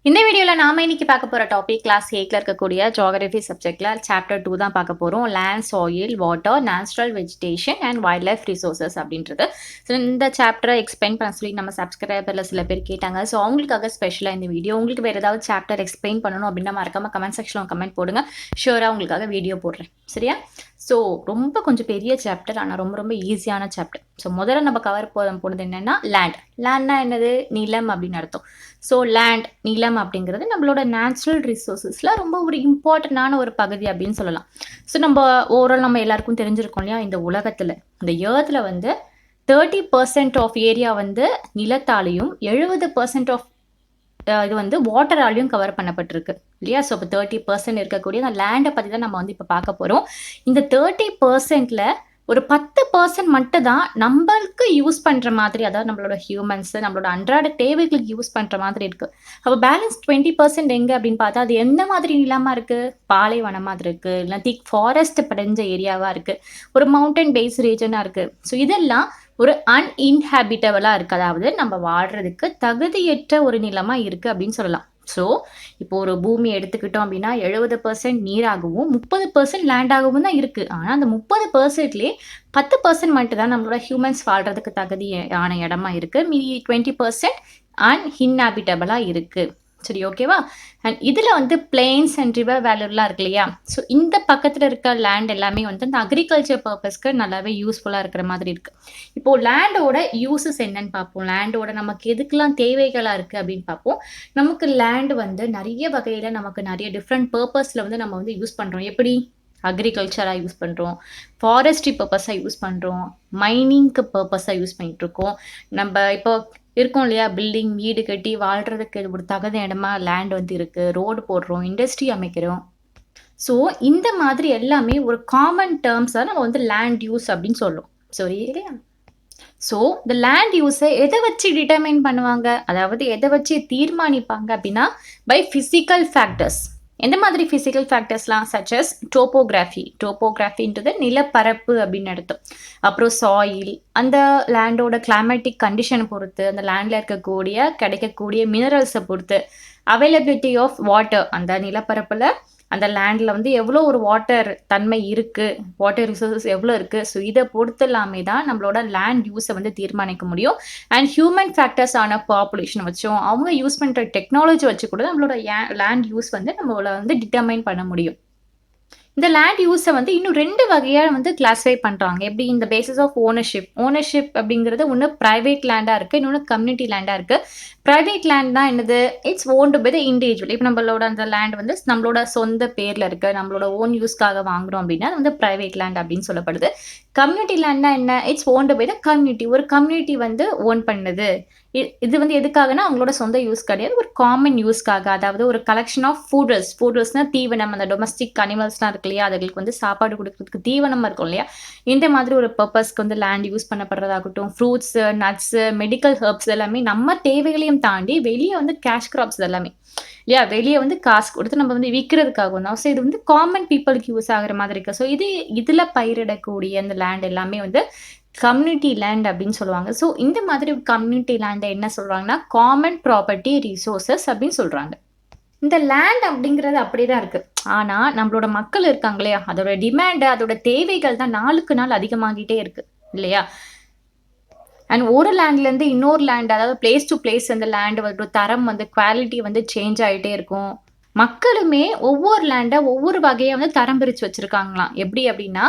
இந்த வீடியோல நாம இன்னைக்கு பார்க்க போற டாபிக் கிளாஸ் 8ல இருக்கக்கூடிய ஜியோகிராஃபி சப்ஜெக்ட்ல சாப்டர் 2 தான் பார்க்க போறோம். Land, soil, water, natural vegetation and wild life resources அப்படின்றது. ஸோ இந்த சாப்டரை எக்ஸ்பிளைன் பண்ண சொல்லி நம்ம சப்ஸ்கிரைபர்ல சில பேர் கேட்டாங்க. ஸோ அவங்களுக்காக ஸ்பெஷலாக இந்த வீடியோ. உங்களுக்கு வேறு ஏதாவது சாப்டர் எக்ஸ்பிளைன் பண்ணணும் அப்படின்னா மறக்காம கமெண்ட் செக்ஷனில் கமெண்ட் போடுங்க. ஷூராக உங்களுக்காக வீடியோ போடுறேன். சரியா? ஸோ ரொம்ப கொஞ்சம் பெரிய சாப்டர், ஆனால் ரொம்ப ரொம்ப ஈஸியான சாப்டர். ஸோ முதல்ல நம்ம கவர் போனது என்னென்னா லேண்ட். லேண்ட்னா என்னது? நிலம் அப்படின்னு அர்த்தம். ஸோ லேண்ட், நிலம் அப்படிங்கிறது நம்மளோட நேச்சுரல் ரிசோர்ஸஸில் ரொம்ப ஒரு இம்பார்ட்டண்டான ஒரு பகுதி அப்படின்னு சொல்லலாம். ஸோ நம்ம ஓவரால் நம்ம எல்லாருக்கும் தெரிஞ்சிருக்கோம் இல்லையா, இந்த உலகத்தில் இந்த ஏர்த்தில் வந்து 30% ஆஃப் ஏரியா வந்து நிலத்தாலையும் 70% ஆஃப் இது வந்து வாட்டராலையும் கவர் பண்ணப்பட்டிருக்கு இல்லையா. ஸோ இப்போ 30% இருக்கக்கூடிய அந்த லேண்டை பற்றி தான் நம்ம வந்து இப்போ பார்க்க போகிறோம். இந்த 30%ல் ஒரு 10% மட்டும் தான் நம்மளுக்கு யூஸ் பண்ணுற மாதிரி, அதாவது நம்மளோட ஹியூமன்ஸ் நம்மளோட அன்றாட தேவைகளுக்கு யூஸ் பண்ணுற மாதிரி இருக்குது. அப்போ பேலன்ஸ் 20% எங்கே அப்படின்னு பார்த்தா அது எந்த மாதிரி நிலமாக இருக்குது? பாலைவனமாக இருக்குது, இல்லை திக் ஃபாரஸ்ட் படைஞ்ச ஏரியாவாக இருக்குது, ஒரு மவுண்டன் பேஸ் ரீஜனாக இருக்குது. ஸோ இதெல்லாம் ஒரு அன்இன்ஹாபிட்டபிளாக இருக்குது, அதாவது நம்ம வாழ்கிறதுக்கு தகுதியற்ற ஒரு நிலமாக இருக்குது அப்படின்னு சொல்லலாம். ஸோ இப்போ ஒரு பூமி எடுத்துக்கிட்டோம் அப்படின்னா 70% நீராகவும் 30% லேண்டாகவும் தான் இருக்குது. ஆனால் அந்த 30%லேயே 10% மட்டும் தான் நம்மளோட ஹியூமன்ஸ் வாழ்கிறதுக்கு தகுதியான இடமா இருக்குது. மீதி 20% அன்இன்ஹாபிட்டபிளாக இருக்குது. சரி, ஓகேவா? அண்ட் இதில் வந்து பிளெயின்ஸ் அண்ட் ரிவர் வேல்யூலாம் இருக்கு இல்லையா. ஸோ இந்த பக்கத்தில் இருக்க லேண்ட் எல்லாமே வந்து இந்த அக்ரிகல்ச்சர் பர்பஸ்க்கு நல்லாவே யூஸ்ஃபுல்லாக இருக்கிற மாதிரி இருக்குது. இப்போது லேண்டோட யூஸஸ் என்னன்னு பார்ப்போம். லேண்டோட நமக்கு எதுக்கெல்லாம் தேவைகளாக இருக்குது அப்படின்னு பார்ப்போம். நமக்கு லேண்ட் வந்து நிறைய வகையில் நமக்கு நிறைய டிஃப்ரெண்ட் பர்பஸில் வந்து நம்ம வந்து யூஸ் பண்ணுறோம். எப்படி? அக்ரிகல்ச்சராக யூஸ் பண்ணுறோம், ஃபாரஸ்ட்ரி பர்பஸாக யூஸ் பண்ணுறோம், மைனிங்க்கு பர்பஸாக யூஸ் பண்ணிகிட்ருக்கோம். நம்ம இப்போ இருக்கோம் இல்லையா, பில்டிங் வீடு கட்டி வாழ்கிறதுக்கு ஒரு தகுந்த இடமா லேண்ட் வந்து இருக்குது. ரோடு போடுறோம், இண்டஸ்ட்ரி அமைக்கிறோம். ஸோ இந்த மாதிரி எல்லாமே ஒரு காமன் டேர்ம்ஸாக நம்ம வந்து லேண்ட் யூஸ் அப்படின்னு சொல்லுவோம். சரி இல்லையா? ஸோ இந்த லேண்ட் யூஸை எதை வச்சு டிட்டர்மைன் பண்ணுவாங்க, அதாவது எதை வச்சு தீர்மானிப்பாங்க அப்படின்னா பை ஃபிசிக்கல் ஃபேக்டர்ஸ். எந்த மாதிரி ஃபிசிக்கல் ஃபேக்டர்ஸ்லாம்? சச்சஸ் டோப்போகிராஃபின்றது நிலப்பரப்பு அப்படின்னு அர்த்தம். அப்புறம் சாயில், அந்த லேண்டோட கிளைமேட்டிக் கண்டிஷனை பொறுத்து, அந்த லேண்டில் இருக்கக்கூடிய கிடைக்கக்கூடிய மினரல்ஸை பொறுத்து, அவைலபிலிட்டி ஆஃப் வாட்டர், அந்த நிலப்பரப்பில் அந்த லேண்டில் வந்து எவ்வளோ ஒரு வாட்டர் தன்மை இருக்குது, வாட்டர் ரிசோர்ஸஸ் எவ்வளோ இருக்குது. ஸோ இதை பொறுத்து எல்லாமே தான் நம்மளோட லேண்ட் யூஸை வந்து தீர்மானிக்க முடியும். அண்ட் ஹியூமன் ஃபேக்டர்ஸ் ஆன பாப்புலேஷன் வச்சும் அவங்க யூஸ் பண்ணுற டெக்னாலஜி வச்சு கூட நம்மளோட லேண்ட் யூஸ் வந்து நம்மளோட வந்து டிட்டர்மைன் பண்ண முடியும். இந்த லேண்ட் யூஸை வந்து இன்னும் 2 வகையாக வந்து கிளாஸிஃபை பண்ணுறாங்க. எப்படி? இந்த பேசிஸ் ஆஃப் ஓனர்ஷிப் அப்படிங்கிறது ஒன்று ப்ரைவேட் லேண்டாக இருக்குது, இன்னொன்று கம்யூனிட்டி லேண்டாக இருக்குது. ப்ரைவேட் லேண்ட்னா என்னது? It's owned by the individual. இப்போ நம்மளோட அந்த லேண்ட் வந்து நம்மளோட சொந்த பேரில் இருக்குது, நம்மளோட ஓன் யூஸ்க்காக வாங்குறோம் அப்படின்னா அது வந்து ப்ரைவேட் லேண்ட் அப்படின்னு சொல்லப்படுது. கம்யூனிட்டி லேண்ட்னா என்ன? It's owned by the community. ஒரு கம்யூனிட்டி வந்து ஓன் பண்ணுது. இது வந்து எதுக்காகனா அவங்களோட சொந்த யூஸ் கிடையாது, ஒரு காமன் யூஸ்க்காக. அதாவது ஒரு கலெக்ஷன் ஆஃப் ஃபுட்ஸ்னால் தீவனம், அந்த டொமஸ்டிக் அனிமல்ஸ்லாம் இருக்கு இல்லையா, அதுகளுக்கு வந்து சாப்பாடு கொடுக்கறதுக்கு தீவனம் இருக்கும் இல்லையா, இந்த மாதிரி ஒரு பர்பஸ்க்கு வந்து லேண்ட் யூஸ் பண்ணப்படுறதாகட்டும். ஃப்ரூட்ஸு, நட்ஸு, மெடிக்கல் ஹெர்ப்ஸ் எல்லாமே நம்ம தேவைகளையும் தாண்டி வெளியே வந்து கேஷ் கிராப்ஸ் எல்லாமே இல்லையா, வெளியே வந்து காசு கொடுத்து நம்ம வந்து விற்கிறதுக்காகவும் தான். ஸோ இது வந்து காமன் பீப்புளுக்கு யூஸ் ஆகிற மாதிரி இருக்குது. ஸோ இதில் பயிரிடக்கூடிய அந்த லேண்ட் எல்லாமே வந்து கம்யூனிட்டி லேண்ட் அப்படின்னு சொல்லுவாங்க. ஸோ இந்த மாதிரி கம்யூனிட்டி லேண்டை என்ன சொல்கிறாங்கன்னா காமன் ப்ராப்பர்ட்டி ரிசோர்ஸஸ் அப்படின்னு சொல்கிறாங்க. இந்த லேண்ட் அப்படிங்கிறது அப்படியே தான் இருக்குது. ஆனால் நம்மளோட மக்கள் இருக்காங்க இல்லையா, அதோட டிமாண்டு, அதோட தேவைகள் தான் நாளுக்கு நாள் அதிகமாகிட்டே இருக்குது இல்லையா. அண்ட் ஒரு லேண்ட்லேருந்து இன்னொரு லேண்ட், அதாவது பிளேஸ் டு பிளேஸ் அந்த லேண்டு வந்து தரம் வந்து குவாலிட்டி வந்து சேஞ்ச் ஆகிட்டே இருக்கும். மக்களுமே ஒவ்வொரு லேண்டை ஒவ்வொரு வகையை வந்து தரம் பிரித்து வச்சுருக்காங்களாம். எப்படி அப்படின்னா,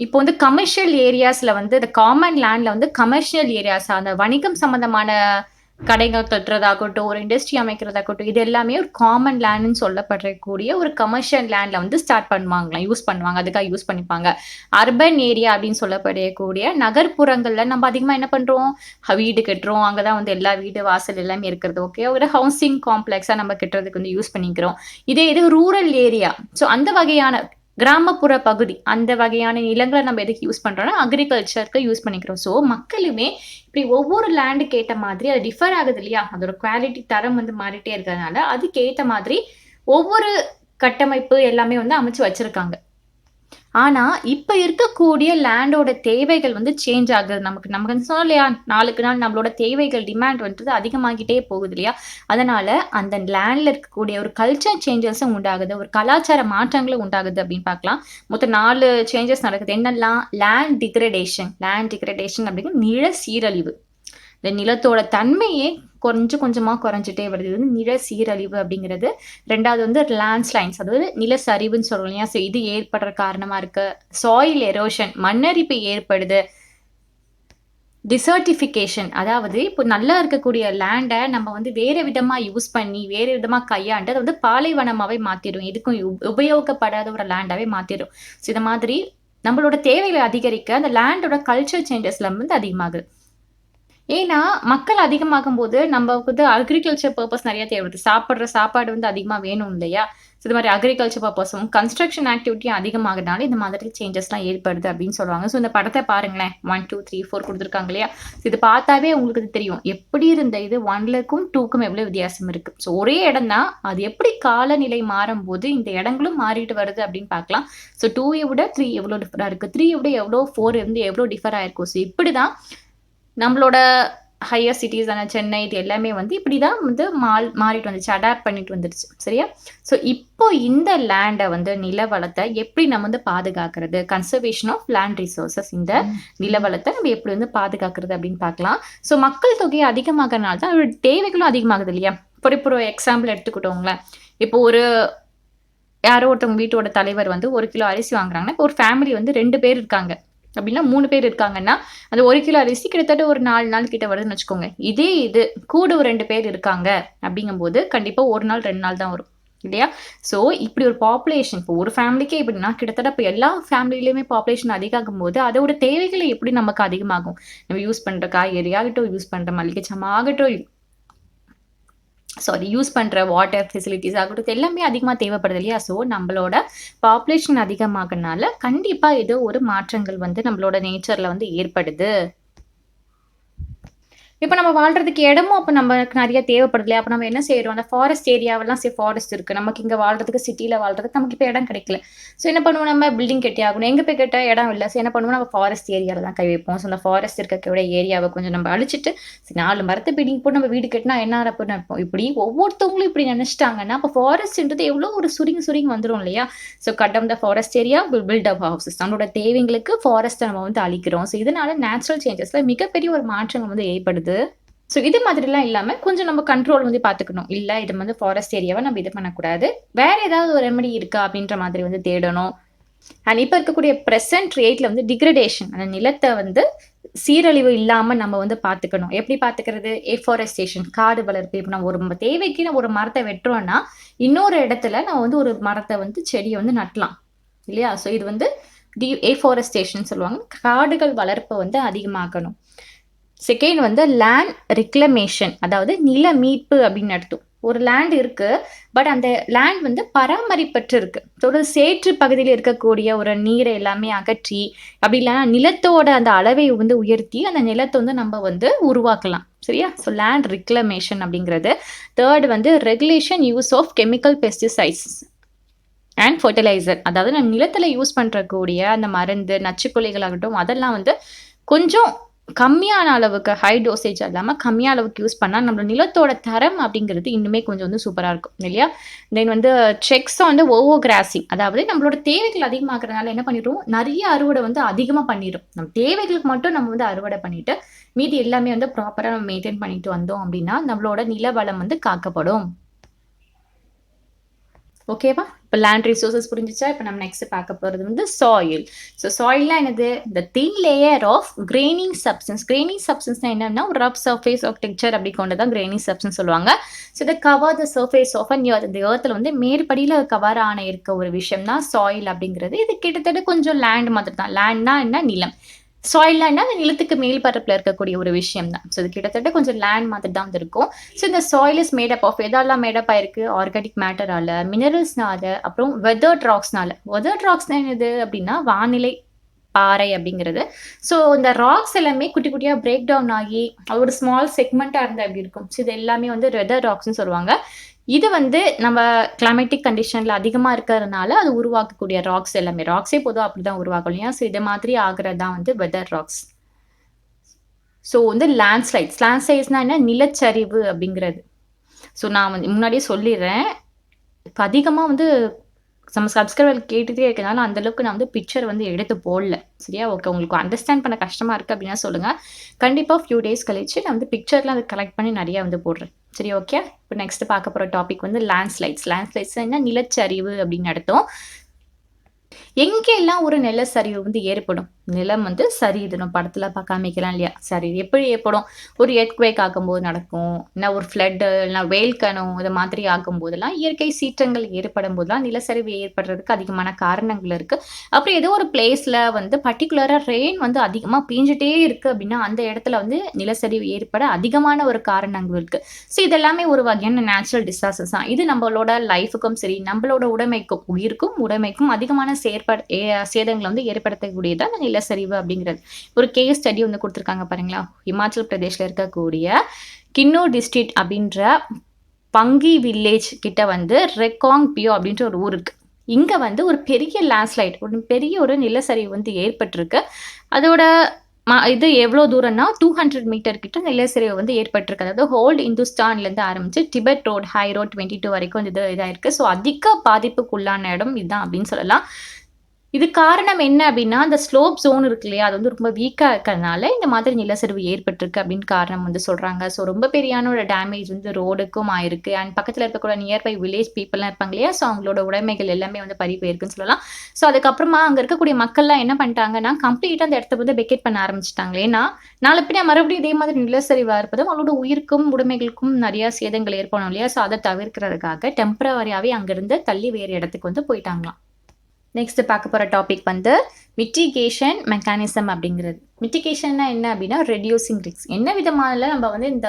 இப்போ வந்து கமர்ஷியல் ஏரியாஸில் வந்து இந்த காமன் லேண்டில் வந்து கமர்ஷியல் ஏரியாஸ், அந்த வணிகம் சம்மந்தமான கடைகள் கட்டுறதாகட்டும், ஒரு இண்டஸ்ட்ரி அமைக்கிறதாகட்டும், இது எல்லாமே ஒரு காமன் லேண்டுன்னு சொல்லப்படக்கூடிய ஒரு கமர்ஷியல் லேண்டில் வந்து ஸ்டார்ட் பண்ணுவாங்களாம், யூஸ் பண்ணுவாங்க, அதுக்காக யூஸ் பண்ணிப்பாங்க. அர்பன் ஏரியா அப்படின்னு சொல்லப்படக்கூடிய நகர்ப்புறங்களில் நம்ம அதிகமாக என்ன பண்ணுறோம்? வீடு கட்டுறோம், அங்கே தான் வந்து எல்லா வீடு வாசல் எல்லாமே இருக்கிறது. ஓகே, ஒரு ஹவுசிங் காம்ப்ளெக்ஸாக நம்ம கட்டுறதுக்கு வந்து யூஸ் பண்ணிக்கிறோம். இது ரூரல் ஏரியா. ஸோ அந்த வகையான கிராமப்புற பகுதி, அந்த வகையான நிலங்களை நம்ம எதுக்கு யூஸ் பண்ணுறோம்னா அக்ரிகல்ச்சருக்கு யூஸ் பண்ணிக்கிறோம். ஸோ மக்களுமே இப்படி ஒவ்வொரு லேண்டுக்கு ஏற்ற மாதிரி அது டிஃபர் ஆகுது இல்லையா, அதோட குவாலிட்டி தரம் வந்து மாறிட்டே இருக்கிறதுனால அதுக்கு ஏற்ற மாதிரி ஒவ்வொரு கட்டமைப்பு எல்லாமே வந்து அமைச்சு வச்சுருக்காங்க. ஆனா, இப்ப இருக்கக்கூடிய லேண்டோட தேவைகள் வந்து சேஞ்ச் ஆகுது. நமக்கு வந்து சொன்னோம் இல்லையா? நாளுக்கு நாள் நம்மளோட தேவைகள் டிமாண்ட் வந்துட்டு அதிகமாகிட்டே போகுது இல்லையா? அதனால அந்த லேண்ட்ல இருக்கக்கூடிய ஒரு கல்ச்சர் சேஞ்சஸும் உண்டாகுது. ஒரு கலாச்சார மாற்றங்களும் உண்டாகுது அப்படின்னு பார்க்கலாம். மொத்தம் 4 சேஞ்சஸ் நடக்குது. என்னெல்லாம்? லேண்ட் டிகிரடேஷன் அப்படிங்கிறது நில சீரழிவு. இந்த நிலத்தோட தன்மையே கொஞ்சம் கொஞ்சமா குறைஞ்சிட்டே வருது. இது வந்து நில சீரழிவு அப்படிங்கிறது. 2வது வந்து லேண்ட்ஸ்லைன்ஸ் அதாவது நிலச்சரிவுன்னு சொல்றோம் இல்லையா? ஸோ இது ஏற்படுற காரணமா இருக்கு. சாயில் எரோஷன் மண்ணரிப்பு ஏற்படுது. டிசர்டிஃபிகேஷன் அதாவது இப்போ நல்லா இருக்கக்கூடிய லேண்ட நம்ம வந்து வேற விதமா யூஸ் பண்ணி, வேற விதமா கையாண்டு அத வந்து பாலைவனமாவே மாத்திரும். எதுக்கும் உபயோகப்படாத ஒரு லேண்டாவே மாத்திரும். ஸோ இத மாதிரி நம்மளோட தேவைகள அதிகரிக்க அந்த லேண்டோட கல்ச்சர் சேஞ்சஸ்ல வந்து அதிகமாகுது. ஏன்னா, மக்கள் அதிகமாகும்போது, நமக்கு வந்து அக்ரிகல்ச்சர் பர்ப்பஸ் நெறைய தேவைப்படுது. சாப்பிடுற சாப்பாடு வந்து அதிகமா வேணும் இல்லையா? ஸோ இது மாரி அக்ரிகல்ச்சர் பர்ப்பஸும், கன்ஸ்ட்ரக்ஷன் ஆக்டிவிட்டியும் அதிகமாகறனால, இந்த மாதிரி சேஞ்சஸ்லாம் ஏற்படுது அப்படின்னு சொல்றாங்க. ஸோ இந்த படத்த பாருங்களேன். 1, 2, 3, 4 குடுத்துருக்காங்க இல்லையா? இது பார்த்தாவே உங்களுக்கு இது தெரியும். எப்படி இருந்த இது 1க்கும் 2க்கும் எவ்வளோ வித்தியாசம் இருக்கு. ஸோ ஒரே இடம் தான். அது எப்படி காலநிலை மாறும்போது, இந்த இடங்களும் மாறிட்டு வருது அப்படின்னு பார்க்கலாம். ஸோ 2 விட 3 எவ்வளோ டிஃபரா இருக்கு. 3 விட எவ்வளோ 4 வந்து எவ்வளோ டிஃபர் ஆயிருக்கும். ஸோ இப்படிதான் நம்மளோட ஹையர் சிட்டீஸான சென்னை இது எல்லாமே வந்து இப்படிதான் வந்து மாறிட்டு வந்துச்சு. அடாப்ட் பண்ணிட்டு வந்துருச்சு. சரியா? ஸோ இப்போ இந்த லேண்ட வந்து நில வளத்த எப்படி நம்ம வந்து பாதுகாக்கிறது? கன்சர்வேஷன் ஆஃப் லேண்ட் ரிசோர்ஸஸ் இந்த நில வளத்த நம்ம எப்படி வந்து பாதுகாக்கிறது அப்படின்னு பார்க்கலாம். ஸோ மக்கள் தொகை அதிகமாகறனால தான் அதோட தேவைகளும் அதிகமாகுது இல்லையா? இப்போ ஒரு எக்ஸாம்பிள் எடுத்துக்கிட்டோங்களேன். இப்போ ஒரு யாரோ ஒருத்தவங்க வீட்டோட தலைவர் வந்து 1 கிலோ அரிசி வாங்குறாங்கன்னா, இப்போ ஒரு ஃபேமிலி வந்து 2 பேர் இருக்காங்க. அப்படின்னா 3 பேர் இருக்காங்கன்னா, அந்த 1 கிலோ அரிசி கிட்டத்தட்ட ஒரு 4 நாள் கிட்ட வருதுன்னு வச்சுக்கோங்க. இதே இது கூட ஒரு 2 பேர் இருக்காங்க அப்படிங்கும்போது, கண்டிப்பா 1 நாள், 2 நாள் தான் வரும். இல்லையா? ஸோ இப்படி ஒரு பாப்புலேஷன் இப்போ ஒரு ஃபேமிலிக்கே இப்படின்னா, கிட்டத்தட்ட இப்ப எல்லா ஃபேமிலிலயுமே பாப்புலேஷன் அதிகமாகும்போது, அதோட தேவைகள் எப்படி நமக்கு அதிகமாகும்? நம்ம யூஸ் பண்ற காய்கறி ஆகட்டும், யூஸ் பண்ற மளிகை சாமான் ஆகட்டும், யூஸ் பண்ற வாட்டர் ஃபெசிலிட்டீஸ் ஆகட்டும், இது எல்லாமே அதிகமா தேவைப்படுது இல்லையா? ஸோ நம்மளோட பாப்புலேஷன் அதிகமாகறனால, கண்டிப்பா ஏதோ ஒரு மாற்றங்கள் வந்து நம்மளோட நேச்சர்ல வந்து ஏற்படுது. இப்ப நம்ம வாழ்றதுக்கு இடமும் அப்ப நமக்கு நெறைய தேவைப்படுது இல்லையா? அப்ப நம்ம என்ன செய்றோம்? அந்த ஃபாரஸ்ட் ஏரியாவெல்லாம் ஃபாரஸ்ட் இருக்கு. நமக்கு இங்க வாழ்றதுக்கு சிட்டில வாழ்றதுக்கு நமக்கு இப்ப இடம் கிடைக்கல. ஸோ என்ன பண்ணுவோம் நம்ம பில்டிங் கட்டி ஆகணும். எங்க போய் கட்ட இடம் இல்ல. ஸோ என்ன பண்ணுவோம் நம்ம ஃபாரஸ்ட் ஏரியால தான் கை வைப்போம். ஸோ அந்த ஃபாரஸ்ட் இருக்கக்கூடிய ஏரியாவ கொஞ்சம் நம்ம அழிச்சுட்டு, 4 மரத்த பிடுங்கி போட்டு நம்ம வீடு கட்டினா என்ன ஆறப்போன்னு நினைப்போம். இப்படி ஒவ்வொருத்தவங்களும் இப்படி நினைச்சுட்டாங்கன்னா, அப்ப ஃபாரஸ்ட்ன்றது எவ்வளோ ஒரு சுருங்கி சுருங்கி வந்துரும் இல்லையா? So cut down the forest area will build up houses. நம்மளோட தேவைங்களுக்கு ஃபாரஸ்ட்ட நம்ம வந்து அழிக்கிறோம். ஸோ இதனால நேச்சுரல் சேஞ்சஸ்ல மிகப்பெரிய ஒரு மாற்றங்கள் வந்து ஏற்படுது. ஸோ இது மாதிரிலாம் இல்லாம, கொஞ்சம் நம்ம கண்ட்ரோல் வந்து பார்த்துக்கணும். இல்ல இது வந்து ஃபாரஸ்ட் ஏரியாவ நம்ம இது பண்ணக்கூடாது. வேற ஏதாவது ஒரு ரெமெடி இருக்கா? அப்படின்ற மாதிரி வந்து தேடணும். அண்ட் இப்ப இருக்கக்கூடிய பிரசன்ட் ரேட்ல வந்து டிகிரடேஷன் அந்த நிலத்த வந்து சீரழிவு இல்லாம நம்ம வந்து பார்த்துக்கணும். எப்படி பார்த்துக்கிறது? எஃபாரஸ்டேஷன் காடு வளர்ப்பு. இப்ப நம்ம ஒரு தேவைக்கு நம்ம ஒரு மரத்த வெட்டுறோம்னா, இன்னொரு இடத்துல நம்ம வந்து ஒரு மரத்த வந்து செடிய வந்து நட்டலாம். இல்லையா? ஸோ இது வந்து எஃபாரஸ்டேஷன் சொல்லுவாங்க. காடுகள் வளர்ப்ப வந்து அதிகமாக்கணும். செகண்ட் வந்து லேண்ட் ரிக்ளமேஷன் அதாவது நில மீட்பு அப்படின்னு அர்த்தம். ஒரு லேண்ட் இருக்கு. பட் அந்த லேண்ட் வந்து பராமரிப்பற்று இருக்கு. ஒரு சேற்று பகுதியில் இருக்கக்கூடிய ஒரு நீரை எல்லாமே அகற்றி, அப்படி இல்லைன்னா நிலத்தோட அந்த அளவை வந்து உயர்த்தி, அந்த நிலத்தை வந்து நம்ம வந்து உருவாக்கலாம். சரியா? ஸோ லேண்ட் ரிக்ளமேஷன் அப்படிங்கிறது. தேர்ட் வந்து regulation use of chemical pesticides and fertiliser. அதாவது நம்ம நிலத்துல யூஸ் பண்றக்கூடிய அந்த மருந்து, நச்சுக்கொல்லிகள் ஆகட்டும், அதெல்லாம் வந்து கொஞ்சம் கம்மியான அளவுக்கு ஹை டோசேஜ் இல்லாம கம்மியான அளவுக்கு யூஸ் பண்ணா நம்ம நிலத்தோட தரம் அப்படிங்கிறது இன்னுமே கொஞ்சம் வந்து சூப்பரா இருக்கும் இல்லையா? தென் வந்து செக்ஸ் வந்து ஓவர் கிராசிங் அதாவது நம்மளோட தேவைகள் அதிகமாகறதுனால என்ன பண்ணிடுவோம்? நிறைய அறுவடை வந்து அதிகமா பண்ணிடும். நம்ம தேவைகளுக்கு மட்டும் நம்ம வந்து அறுவடை பண்ணிட்டு, மீதி எல்லாமே வந்து ப்ராப்பரா நம்ம மெயின்டைன் பண்ணிட்டு வந்தோம் அப்படின்னா, நம்மளோட நில வளம் வந்து காக்கப்படும். ஓகேவா? இப்போ லேண்ட் ரிசோர்ஸஸ் புரிஞ்சுச்சா? இப்போ நம்ம நெக்ஸ்ட் பார்க்க போறது வந்து சாயில். ஸோ சாயில்னா என்னது? The thin layer of graining substance. Graining சப்ஸ்டன்ஸ்னா என்னன்னா ஒரு ரஃப் சர்ஃபேஸ் ஆஃப் டெக்ஸ்சர் அப்படி கொண்டு தான் கிரெய்னிங் சப்ஸ்டன்ஸ் சொல்லுவாங்க. ஸோ இதை cover the surface of an earth. இந்த எர்த்தில் வந்து மேற்படியில் கவர் ஆன இருக்க ஒரு விஷயம் தான் சாயில் அப்படிங்கிறது. இது கிட்டத்தட்ட கொஞ்சம் லேண்ட் மாதிரி தான். லேண்ட்னா என்ன? நிலம். சாயில்னா என்ன? அந்த நிலத்துக்கு மேல் பரப்புல இருக்கக்கூடிய ஒரு விஷயம் தான். ஸோ இது கிட்டத்தட்ட கொஞ்சம் லேண்ட் மாதிரி தான் இருக்கும். ஸோ இந்த soil is made up of எதெல்லாம் மேட் அப் ஆயிருக்கு? ஆர்கானிக் மேட்டரால, மினரல்ஸ்னால, அப்புறம் வெதர்ட் ராக்ஸ்னால. வெதர்ட் ராக்ஸ்னா என்னது அப்படின்னா வானிலை பாறை அப்படிங்கிறது. ஸோ இந்த ராக்ஸ் எல்லாமே குட்டி குட்டியா பிரேக் டவுன் ஆகி ஒரு ஸ்மால் செக்மெண்ட்டா இருந்தா எப்படி இருக்கும்? ஸோ இது எல்லாமே வந்து வெதர் ராக்ஸ்ன்னு சொல்லுவாங்க. இது வந்து நம்ம கிளைமேட்டிக் கண்டிஷன்ல அதிகமா இருக்கிறதுனால அது உருவாக்கக்கூடிய ராக்ஸ் எல்லாமே. ராக்ஸே பொதுவா அப்படிதான் உருவாகும் இல்லையா? ஸோ இது மாதிரி ஆகுறது தான் வந்து வெதர் ராக்ஸ். ஸோ வந்து லேண்ட்ஸ்லைட்ஸ். லேண்ட்ஸ்லைட்ஸ்னா என்ன? நிலச்சரிவு அப்படிங்கிறது. ஸோ நான் வந்து முன்னாடியே சொல்லிடுறேன். இப்ப அதிகமா வந்து நம்ம சப்ஸ்கிரைபர் கேட்டுட்டே இருக்கனால, அந்த அளவுக்கு நான் வந்து பிக்சர் வந்து எடுத்து போடல. சரியா? ஓகே. உங்களுக்கு அண்டர்ஸ்டாண்ட் பண்ண கஷ்டமா இருக்கு அப்டின்னா சொல்லுங்க. கண்டிப்பா ஃபியூ டேஸ் கழிச்சு நான் வந்து பிக்சர்லாம் அது கலெக்ட் பண்ணி நெறைய வந்து போடுறேன். சரி ஓகே. இப்ப நெக்ஸ்ட் பார்க்க போற டாபிக் வந்து லேண்ட்ஸ்லைட்ஸ். லேண்ட்ஸ்லைட்ஸ்னா நிலச்சரிவு அப்டின்னு அர்த்தம். எங்கெல்லாம் ஒரு நிலச்சரிவு வந்து ஏற்படும்? நிலம் வந்து சரியுது. நம்ம படத்துல காமிக்கலாம் இல்லையா? சரி எப்படி ஏற்படும்? ஒரு எர்த்குவேக் ஆகும்போது நடக்கும். இல்ல ஒரு ஃப்ளட் இல்ல வேல்கனோ இது மாதிரி ஆகும்போதெல்லாம் இயற்கை சீற்றங்கள் ஏற்படும் போதெல்லாம் நிலச்சரிவு ஏற்படுறதுக்கு அதிகமான காரணங்கள் இருக்கு. அப்புறம் ஏதோ ஒரு பிளேஸ்ல வந்து பர்ட்டிகுலரா ரெயின் வந்து அதிகமா பேஞ்சுட்டே இருக்கு அப்படின்னா, அந்த இடத்துல வந்து நிலச்சரிவு ஏற்பட அதிகமான ஒரு காரணங்கள் இருக்கு. ஸோ இதெல்லாமே ஒரு வகையான நேச்சுரல் டிசாஸ்டர்ஸ் தான். இது நம்மளோட லைஃப்க்கும் சரி, நம்மளோட உடைமைக்கும், உயிருக்கும், உடைமைக்கும் அதிகமான சேதங்கள வந்து ஏற்படுத்தக்கூடியது அந்த நிலச்சரிவு அப்படிங்கிறது. ஒரு கேஸ் ஸ்டடி வந்து குடுத்துருக்காங்க பாருங்களா? ஹிமாச்சல் பிரதேஷ்ல இருக்கக்கூடிய கின்னூர் டிஸ்ட்ரிக்ட் அப்படின்ற பங்கி வில்லேஜ் கிட்ட வந்து ரெக்காங் பியோ அப்படின்ற ஒரு ஊர் இருக்கு. இங்க வந்து ஒரு பெரிய லேண்ட்ஸ்லைட், ஒரு பெரிய ஒரு நிலச்சரிவு வந்து ஏற்பட்டிருக்கு. அதோட இது எவ்வளோ தூரம்னா 200 மீட்டர் கிட்ட நிலச்சரிவு வந்து ஏற்பட்டிருக்கு. அதாவது ஹோல் இந்துஸ்தான்லேருந்து ஆரம்பிச்சு டிபெட் ரோட், ஹை ரோட் 22 வரைக்கும் இது இதாயிருக்கு. ஸோ அதிக பாதிப்புக்குள்ளான இடம் இதுதான் அப்படின்னு சொல்லலாம். இது காரணம் என்ன அப்டின்னா, அந்த ஸ்லோப் ஜோன் இருக்கு இல்லையா? அது வந்து ரொம்ப வீக்கா இருக்கறனால, இந்த மாதிரி நிலச்சரிவு ஏற்பட்டிருக்கு அப்டின்னு காரணம் வந்து சொல்றாங்க. ஸோ ரொம்ப பெரியான ஒரு டேமேஜ் வந்து ரோடுக்கும் ஆயிருக்கு. அண்ட் பக்கத்துல இருக்கக்கூடிய நியர்பை வில்லேஜ் பீப்பிள்லாம் இருப்பாங்க இல்லையா? ஸோ அவங்களோட உடைமைகள் எல்லாமே வந்து பறி போயிருக்குன்னு சொல்லலாம். ஸோ அதுக்கப்புறமா அங்க இருக்கக்கூடிய மக்கள்லாம் என்ன பண்ணிட்டாங்கன்னா, கம்ப்ளீட்டா அந்த இடத்த வந்து வெக்கேட் பண்ண ஆரம்பிச்சுட்டாங்க. ஏன்னா, நாள பின்ன மறுபடியும் இதே மாதிரி நிலச்சரிவா இருப்பது அவங்களோட உயிருக்கும், உடைமைகளுக்கும் நெறைய சேதங்கள் ஏற்படும் இல்லையா? ஸோ அத தவிர்க்கிறதுக்காக டெம்பரவரியாவே அங்கிருந்து தள்ளி வேறு இடத்துக்கு வந்து போயிட்டாங்களாம். நெக்ஸ்ட் பார்க்க போற டாபிக் வந்து மிட்டிகேஷன் மெக்கானிசம் அப்படிங்கிறது. மிட்டிகேஷன்னா என்ன அப்படின்னா ரெடியூசிங் ரிஸ்க். என்ன விதமால நம்ம வந்து இந்த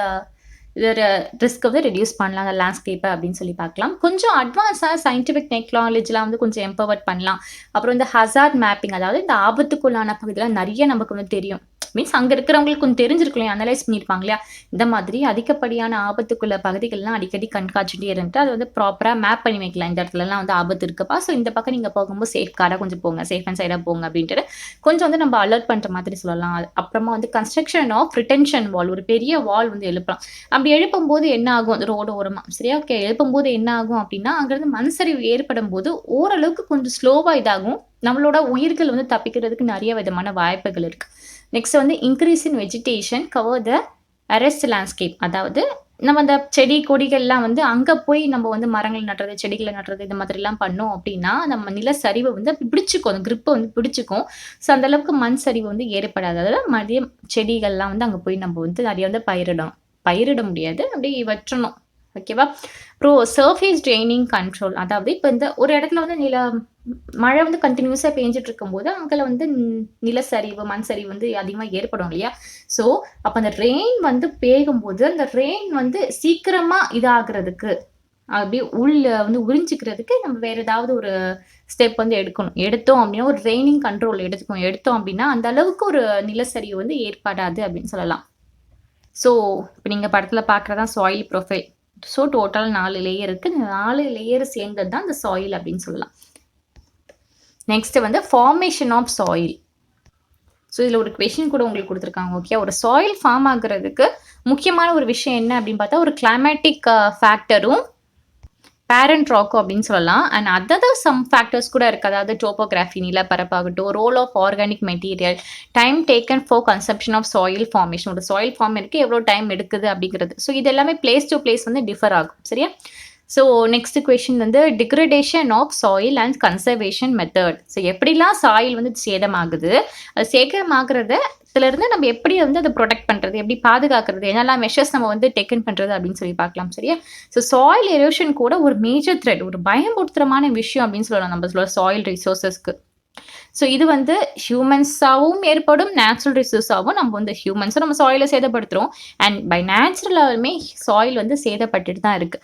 இது ரிஸ்க் வந்து ரெடியூஸ் பண்ணலாம் அந்த லேண்ட்ஸ்கேப்பை அப்படின்னு சொல்லி பார்க்கலாம். கொஞ்சம் அட்வான்ஸாக சயின்டிஃபிக் டெக்னாலஜிலாம் வந்து கொஞ்சம் எம்பவர்ட் பண்ணலாம். அப்புறம் இந்த ஹசார்ட் மேப்பிங், அதாவது இந்த ஆபத்துக்குள்ளான பகுதியெல்லாம் நிறைய நமக்கு வந்து தெரியும். மீன்ஸ் அங்கே இருக்கிறவங்களுக்கு கொஞ்சம் தெரிஞ்சிருக்கும் இல்லையா, அனலைஸ் பண்ணியிருப்பாங்க இல்லையா, இந்த மாதிரி அதிகப்படியான ஆபத்துக்குள்ள பகுதிகள்லாம் அடிக்கடி கண்காட்சிட்டே இருந்துட்டு அதை வந்து ப்ராப்பராக மேப் பண்ணி வைக்கலாம். இந்த இடத்துலலாம் வந்து ஆபத்து இருக்குப்பா, ஸோ இந்த பக்கம் நீங்கள் போகும்போது சேஃப் காராக கொஞ்சம் போங்க, சேஃப் அண்ட் சைடாக போங்க அப்படின்ட்டு கொஞ்சம் வந்து நம்ம அலர்ட் பண்ணுற மாதிரி சொல்லலாம். அப்புறமா வந்து கன்ஸ்ட்ரக்ஷன் ஆஃப் ரிட்டென்ஷன் வால், ஒரு பெரிய வால் வந்து எழுப்பலாம். அப்படி எழுப்பும்போது என்ன ஆகும், அந்த ரோடு ஓரமா சரியா ஓகே, எழுப்பும்போது என்ன ஆகும் அப்படின்னா, அங்கிருந்து மண் சரிவு ஏற்படும் போது ஓரளவுக்கு கொஞ்சம் ஸ்லோவா இதாகும். நம்மளோட உயிர்கள் வந்து தப்பிக்கிறதுக்கு நிறைய விதமான வாய்ப்புகள் இருக்கு. நெக்ஸ்ட் வந்து increase in vegetation cover the arrest landscape. அதாவது நம்ம அந்த செடி கொடிகள்லாம் வந்து அங்கே போய் நம்ம வந்து மரங்கள் நட்டுறது, செடிகளை நட்டுறது, இந்த மாதிரிலாம் பண்ணோம் அப்படின்னா நம்ம நில சரிவை வந்து அப்படி பிடிச்சிக்கும், அந்த கிரிப்பை வந்து பிடிச்சிக்கும். ஸோ அந்த அளவுக்கு மண் சரிவு வந்து ஏற்படாது. அதாவது மதியம் செடிகள்லாம் வந்து அங்கே போய் நம்ம வந்து நிறைய வந்து பயிரிட முடியாது, அப்படியே வற்றணும். ஓகேவா? அப்புறம் சர்ஃபேஸ் ட்ரெயினிங் கண்ட்ரோல். அதாவது இப்போ இந்த ஒரு இடத்துல வந்து மழை வந்து கண்டினியூஸாக பேஞ்சிட்டு இருக்கும்போது அங்கே வந்து நிலச்சரிவு, மண் சரிவு வந்து அதிகமாக ஏற்படும் இல்லையா? ஸோ அப்போ அந்த ரெயின் வந்து பேயும்போது அந்த ரெயின் வந்து சீக்கிரமாக இதாகிறதுக்கு, அப்படியே உள்ள வந்து உறிஞ்சிக்கிறதுக்கு நம்ம வேற ஏதாவது ஒரு ஸ்டெப் வந்து எடுத்தோம் அப்படின்னா ஒரு ரெய்னிங் கண்ட்ரோல் எடுத்தோம் அப்படின்னா அந்த அளவுக்கு ஒரு நிலச்சரிவு வந்து ஏற்படாது அப்படின்னு சொல்லலாம். ஸோ இப்போ நீங்கள் படத்தில் பார்க்குறதான் soil profile. So total 4 layer இருக்குது. இந்த 4 லேயர் சேர்ந்தது தான் இந்த சாயில் அப்படின்னு சொல்லலாம். நெக்ஸ்ட் வந்து ஃபார்மேஷன் ஆஃப் சாயில். ஸோ இதில் ஒரு கொஷின் கூட உங்களுக்கு கொடுத்துருக்காங்க. ஓகே, ஒரு சாயில் ஃபார்ம் ஆகுறதுக்கு முக்கியமான ஒரு விஷயம் என்ன அப்படின்னு பார்த்தா ஒரு கிளைமேட்டிக் ஃபேக்டரும் பேரண்ட் ராக்கோ அப்படின்னு சொல்லலாம். அண்ட் அதர் சம் ஃபேக்டர்ஸ் கூட இருக்குது. அதாவது டோபோகிராஃபி, நிலப்பரப்பாகட்டும், role of organic material, time taken for consumption of soil formation. ஒரு சாயில் ஃபார்ம் இருக்குது, எவ்வளோ டைம் எடுக்குது அப்படிங்கிறது. ஸோ இது எல்லாமே பிளேஸ் டு பிளேஸ் வந்து டிஃபர் ஆகும். சரியா? ஸோ நெக்ஸ்ட் கொஷின் வந்து degradation of soil and conservation method. So எப்படிலாம் சாயில் வந்து சேதமாகுது, அது சேதமாகிறதுலேருந்து நம்ம எப்படி வந்து அதை ப்ரொடெக்ட் பண்ணுறது, எப்படி பாதுகாக்கிறது, என்னெல்லாம் மெஷர்ஸ் நம்ம வந்து டேக்கன் பண்ணுறது அப்படின்னு சொல்லி பார்க்கலாம். சரியா? ஸோ சாயில் எரோஷன் கூட ஒரு மேஜர் த்ரெட், ஒரு பயமுறுத்துறமான விஷயம் அப்படின்னு சொல்லலாம் நம்ம சாயில் ரிசோர்ஸஸ்க்கு. ஸோ இது வந்து ஹியூமன்ஸாகவும் ஏற்படும், நேச்சுரல் ரிசோர்ஸாகவும் நம்ம வந்து ஹியூமன்ஸும் நம்ம சாயிலை சேதப்படுத்துகிறோம். அண்ட் பை நேச்சுரலாலுமே சாயில் வந்து சேதப்பட்டுட்டு தான் இருக்குது.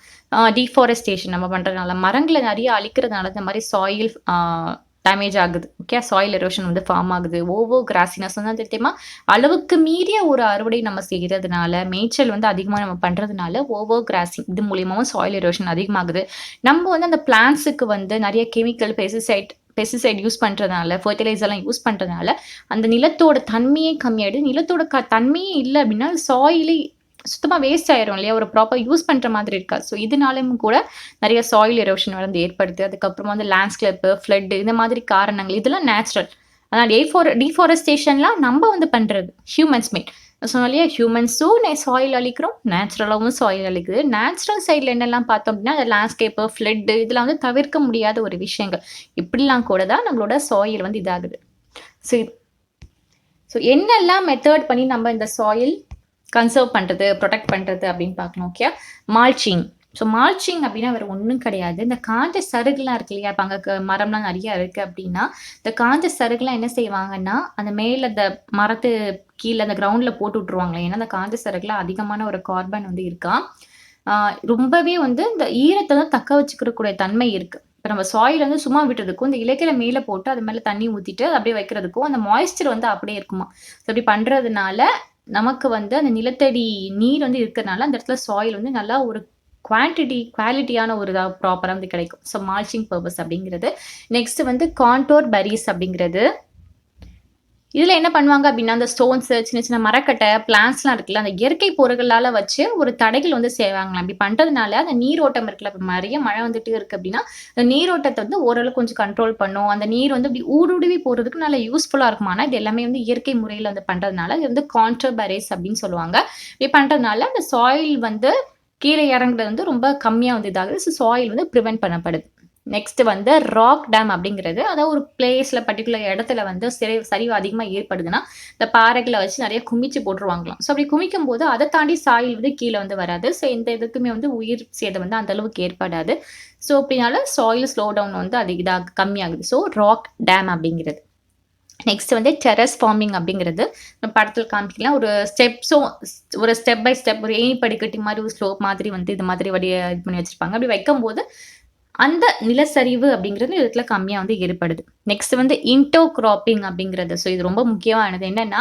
டீஃபாரஸ்டேஷன் நம்ம பண்ணுறதுனால, மரங்களை நிறைய அழிக்கிறதுனால இந்த மாதிரி சாயில் டேமேஜ் ஆகுது. ஓகே, சாயில் எரோஷன் வந்து ஃபார்ம் ஆகுது. ஓவர் கிராசினஸ் வந்து தெரியுமா, அளவுக்கு மீறிய ஒரு அறுவடை நம்ம செய்யறதுனால, மேய்ச்சல் வந்து அதிகமா நம்ம பண்றதுனால ஓவர் கிராசிங் இது மூலியமாவும் சாயில் எரோஷன் அதிகமாகுது. நம்ம வந்து அந்த பிளான்ட்ஸுக்கு வந்து நிறைய கெமிக்கல், பெஸ்டிசைட் யூஸ் பண்றதுனால, ஃபெர்டிலைசர்லாம் யூஸ் பண்றதுனால, அந்த நிலத்தோட தன்மையே கம்மியாயிடுது. நிலத்தோட தன்மையே இல்ல அப்படின்னா, சாயிலே சுத்தமா வேஸ்ட் ஆயிரும் இல்லையா? ஒரு ப்ராப்பர் யூஸ் பண்ற மாதிரி இருக்காது. ஸோ இதனாலயும் கூட நிறைய சாயில் எரோஷன் வந்து ஏற்படுது. அதுக்கப்புறமா வந்து லேண்ட்ஸ்கேப், ஃப்ளட் இந்த மாதிரி காரணங்கள் இதெல்லாம் நேச்சுரல். ஆனா டீஃபாரஸ்டேஷன்லாம் நம்ம வந்து பண்றது. Humans made. நான் சொன்னேன் இல்லையா? ஹியூமன்ஸும் சாயில் அழிக்கிறோம். நேச்சுரலாவும் சாயில் அழிக்குது. நேச்சுரல் சைட்ல என்னெல்லாம் பார்த்தோம் அப்படின்னா, அந்த லேண்ட்ஸ்கேப்பு, ஃப்ளட் இதெல்லாம் வந்து தவிர்க்க முடியாத ஒரு விஷயங்கள். இப்படிலாம் கூட தான் நம்மளோட சாயில் வந்து இதாகுது. ஸோ என்னெல்லாம் மெத்தட் பண்ணி நம்ம இந்த சாயில் கன்சர்வ் பண்ணுறது, ப்ரொடெக்ட் பண்ணுறது அப்படின்னு பார்க்கணும். ஓகே, மால்ச்சிங். ஸோ மால்ச்சிங் அப்படின்னா வேறு ஒன்றும் கிடையாது. இந்த காஞ்ச சருகுலாம் இருக்கு இல்லையா? இப்போ அங்கே மரம்லாம் நிறையா இருக்குது அப்படின்னா, இந்த காஞ்ச சருகுலாம் என்ன செய்வாங்கன்னா, அந்த மேலே அந்த மரத்து கீழே அந்த கிரவுண்டில் போட்டு விட்ருவாங்க. ஏன்னா அந்த காஞ்ச சருகுல அதிகமான ஒரு கார்பன் வந்து இருக்கா. ரொம்பவே வந்து இந்த ஈரத்தை தான் தக்க வச்சுக்கிறக்கூடிய தன்மை இருக்குது. இப்போ நம்ம சாயில் வந்து சும்மா விட்டுறதுக்கும், இந்த இலைகளை மேலே போட்டு அது மேலே தண்ணி ஊற்றிட்டு அப்படியே வைக்கிறதுக்கும் அந்த மாய்ஸ்சர் வந்து அப்படியே இருக்குமா. ஸோ அப்படி பண்ணுறதுனால நமக்கு வந்து அந்த நிலத்தடி நீர் வந்து இருக்கிறதுனால அந்த இடத்துல சாயில் வந்து நல்லா ஒரு குவாலிட்டியான ஒரு ப்ராப்பராக வந்து கிடைக்கும். ஸோ மால்ச்சிங் பர்பஸ் அப்படிங்கிறது. நெக்ஸ்ட் வந்து கான்டோர் பெரிஸ் அப்படிங்கிறது. இதில் என்ன பண்ணுவாங்க அப்படின்னா, அந்த ஸ்டோன்ஸு, சின்ன சின்ன மரக்கட்டை, பிளான்ட்ஸ்லாம் இருக்குல்ல, அந்த இயற்கை பொருட்களால் வச்சு ஒரு தடைகள் வந்து செய்வாங்களாம். அப்படி பண்ணுறதுனால அந்த நீரோட்டம் இருக்குல்ல, இப்போ நிறைய மழை வந்துட்டு இருக்குது அப்படின்னா, அந்த நீரோட்டத்தை வந்து ஓரளவுக்கு கொஞ்சம் கண்ட்ரோல் பண்ணும். அந்த நீர் வந்து அப்படி ஊடுருவி போகிறதுக்கு நல்லா யூஸ்ஃபுல்லாக இருக்கும். ஆனால் இது எல்லாமே வந்து இயற்கை முறையில் வந்து பண்ணுறதுனால இது வந்து கான்டர்பரேஸ் அப்படின்னு சொல்லுவாங்க. இப்படி பண்ணுறதுனால அந்த சாயில் வந்து கீழே இறங்குறது வந்து ரொம்ப கம்மியாக வந்து இதாகுது. ஸோ சாயில் வந்து ப்ரிவென்ட் பண்ணப்படுது. நெக்ஸ்ட் வந்து ராக் டேம் அப்படிங்கிறது, அதாவது ஒரு பிளேஸ்ல பர்டிகுலர் இடத்துல வந்து சரிவு அதிகமாக ஏற்படுதுன்னா, இந்த பாறைகளை வச்சு நிறைய குமிச்சு போட்டுருவாங்களாம். ஸோ அப்படி குமிக்கும் போது அதை தாண்டி சாயில் வந்து கீழே வந்து வராது. ஸோ எந்த இதுக்குமே வந்து உயிர் சேதம் வந்து அந்த அளவுக்கு ஏற்படாது. ஸோ அப்படினால சாயில் ஸ்லோ டவுன் வந்து அது இதாக கம்மியாகுது. ஸோ ராக் டேம் அப்படிங்கிறது. நெக்ஸ்ட் வந்து டெரஸ் ஃபார்மிங் அப்படிங்கிறது படத்தில் காமிக்கலாம். ஒரு ஸ்டெப் பை ஸ்டெப் ஒரு ஏணி படிக்கட்டி மாதிரி ஒரு ஸ்லோப் மாதிரி வந்து இது மாதிரி இது பண்ணி வச்சிருப்பாங்க. அப்படி வைக்கும்போது அந்த நிலச்சரிவு அப்படிங்கிறது இடத்துல கம்மியாக வந்து ஏற்படுது. நெக்ஸ்ட் வந்து இன்டோ கிராப்பிங் அப்படிங்கிறது. ஸோ இது ரொம்ப முக்கியமானது. என்னன்னா,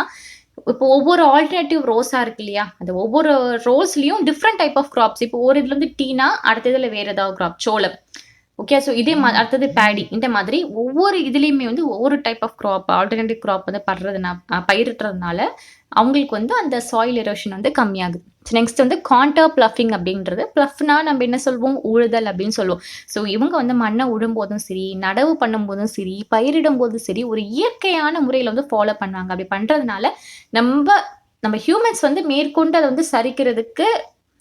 இப்போ ஒவ்வொரு ஆல்டர்னேட்டிவ் ரோஸா இருக்கு இல்லையா? அந்த ஒவ்வொரு ரோஸ்லயும் டிஃப்ரெண்ட் டைப் ஆஃப் கிராப்ஸ். இப்போ ஒரு இதுல வந்து டீனா, அடுத்த இதுல வேற ஏதாவது கிராப், சோளம். ஓகே, ஸோ இதே அடுத்தது பேடி. இந்த மாதிரி ஒவ்வொரு இதுலேயுமே வந்து ஒவ்வொரு type of crop, alternative crop வந்து பயிரிடுறதுனால அவங்களுக்கு வந்து அந்த சாயில் எரோஷன் வந்து கம்மியாகுது. நெக்ஸ்ட் வந்து கான்டர் பிளஃபிங் அப்படின்றது. பிளஃப்னா நம்ம என்ன சொல்வோம்? உழுதல் அப்படின்னு சொல்லுவோம். ஸோ இவங்க வந்து மண்ணை உழும்போதும் சரி, நடவு பண்ணும்போதும் சரி, பயிரிடும் போதும் சரி, ஒரு இயற்கையான முறையில் வந்து ஃபாலோ பண்ணுவாங்க. அப்படி பண்ணுறதுனால நம்ம ஹியூமன்ஸ் வந்து மேற்கொண்டு அதை வந்து சரிக்கிறதுக்கு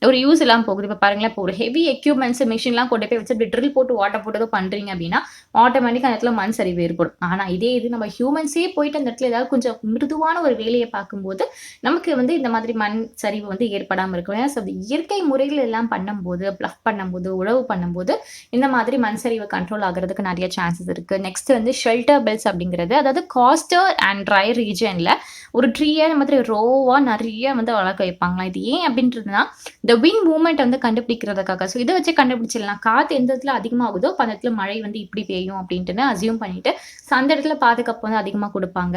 ஒரு யூஸ் இல்லாமல் போகுது. இப்போ பாருங்களேன், இப்போ ஒரு ஹெவி எக்யூப்மெண்ட்ஸ் மிஷின்லாம் கொண்டு போய் வச்சு இப்படி ட்ரில் போட்டு வாட்டர் போட்டு ஏதோ பண்ணுறீங்க அப்படின்னா ஆட்டோமேட்டிக்காக அந்த இடத்துல மண் சரிவு ஏற்படும். ஆனால் இதே இது நம்ம ஹியூமன்ஸே போயிட்டு அந்த இடத்துல ஏதாவது கொஞ்சம் மிருதுவான ஒரு வேலையை பார்க்கும்போது நமக்கு வந்து இந்த மாதிரி மண் சரிவு வந்து ஏற்படாமல் இருக்கும். ஏன்னா அது இயற்கை முறைகள் எல்லாம் பண்ணும்போது, ப்ளஃப் பண்ணும்போது, உழவு பண்ணும்போது இந்த மாதிரி மண் சரிவு கண்ட்ரோல் ஆகிறதுக்கு நிறைய சான்சஸ் இருக்குது. நெக்ஸ்ட் வந்து ஷெல்டர் பெல்ஸ் அப்படிங்கிறது, அதாவது காஸ்டர் அண்ட் ட்ரை ரீஜனில் ஒரு ட்ரீயை இந்த மாதிரி ரோவாக நிறைய வந்து வளர்க்க வைப்பாங்களாம். இது ஏன் அப்படின்றதுனா இந்த விண்ட் மூவ்மெண்ட் வந்து கண்டுபிடிக்கிறதுக்காக. ஸோ இதை வச்சு கண்டுபிடிச்சிடலாம். காற்று எந்த இடத்துல அதிகமாகுதோ அப்போ அந்த இடத்துல மழை வந்து இப்படி பெய்யும் அப்படின்ட்டு அசியூம் பண்ணிட்டு ஸோ அந்த இடத்துல பாதுகாப்பு வந்து அதிகமாக கொடுப்பாங்க.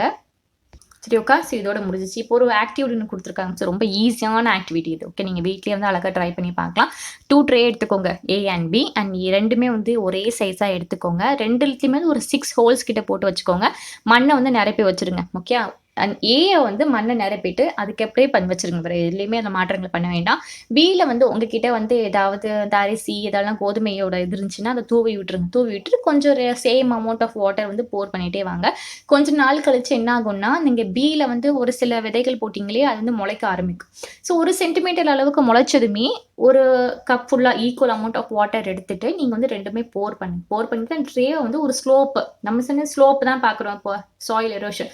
சரி, ஓகே. ஸோ இதோட முடிஞ்சிச்சு. இப்போ ஒரு ஆக்டிவிட்டின்னு கொடுத்துருக்காங்க. ஸோ ரொம்ப ஈஸியான ஆக்டிவிட்டி இது. ஓகே, நீங்கள் வீட்லேயே வந்து அழகாக ட்ரை பண்ணி பார்க்கலாம். 2 ட்ரே எடுத்துக்கோங்க, A அண்ட் B. அண்ட் ரெண்டுமே வந்து ஒரே சைஸாக எடுத்துக்கோங்க. ரெண்டுலேயுமே ஒரு 6 ஹோல்ஸ் கிட்ட போட்டு வச்சுக்கோங்க. மண்ணை வந்து நிரப்பி வச்சுருங்க. ஓகே, அண்ட் ஏயை வந்து மண்ணை நிரப்பிட்டு அதுக்கு எப்படியே பண்ணி வச்சிருங்க. வேறு எதுலேயுமே அந்த மாற்றங்கள் பண்ண வேண்டாம். பியில் வந்து உங்ககிட்ட வந்து ஏதாவது இந்த அரிசி இதெல்லாம் கோதுமையோட இது இருந்துச்சுன்னா அதை தூவி விட்டுருங்க. தூவி விட்டுட்டு கொஞ்சம் சேம் அமௌண்ட் ஆஃப் வாட்டர் வந்து போர் பண்ணிகிட்டே வாங்க. கொஞ்ச நாள் கழிச்சு என்ன ஆகும்னா, நீங்கள் பியில் வந்து ஒரு சில விதைகள் போட்டிங்களே அது வந்து முளைக்க ஆரம்பிக்கும். ஸோ 1 சென்டிமீட்டர் அளவுக்கு முளைச்சதுமே ஒரு கப் ஃபுல்லாக ஈக்குவல் அமௌண்ட் ஆஃப் வாட்டர் எடுத்துட்டு நீங்கள் வந்து ரெண்டுமே போர் பண்ணிட்டு அந்த ட்ரேவை வந்து ஒரு ஸ்லோப்பு, நம்ம சொன்ன ஸ்லோப்பு தான் பார்க்குறோம் இப்போ சாயில் எரோஷன்.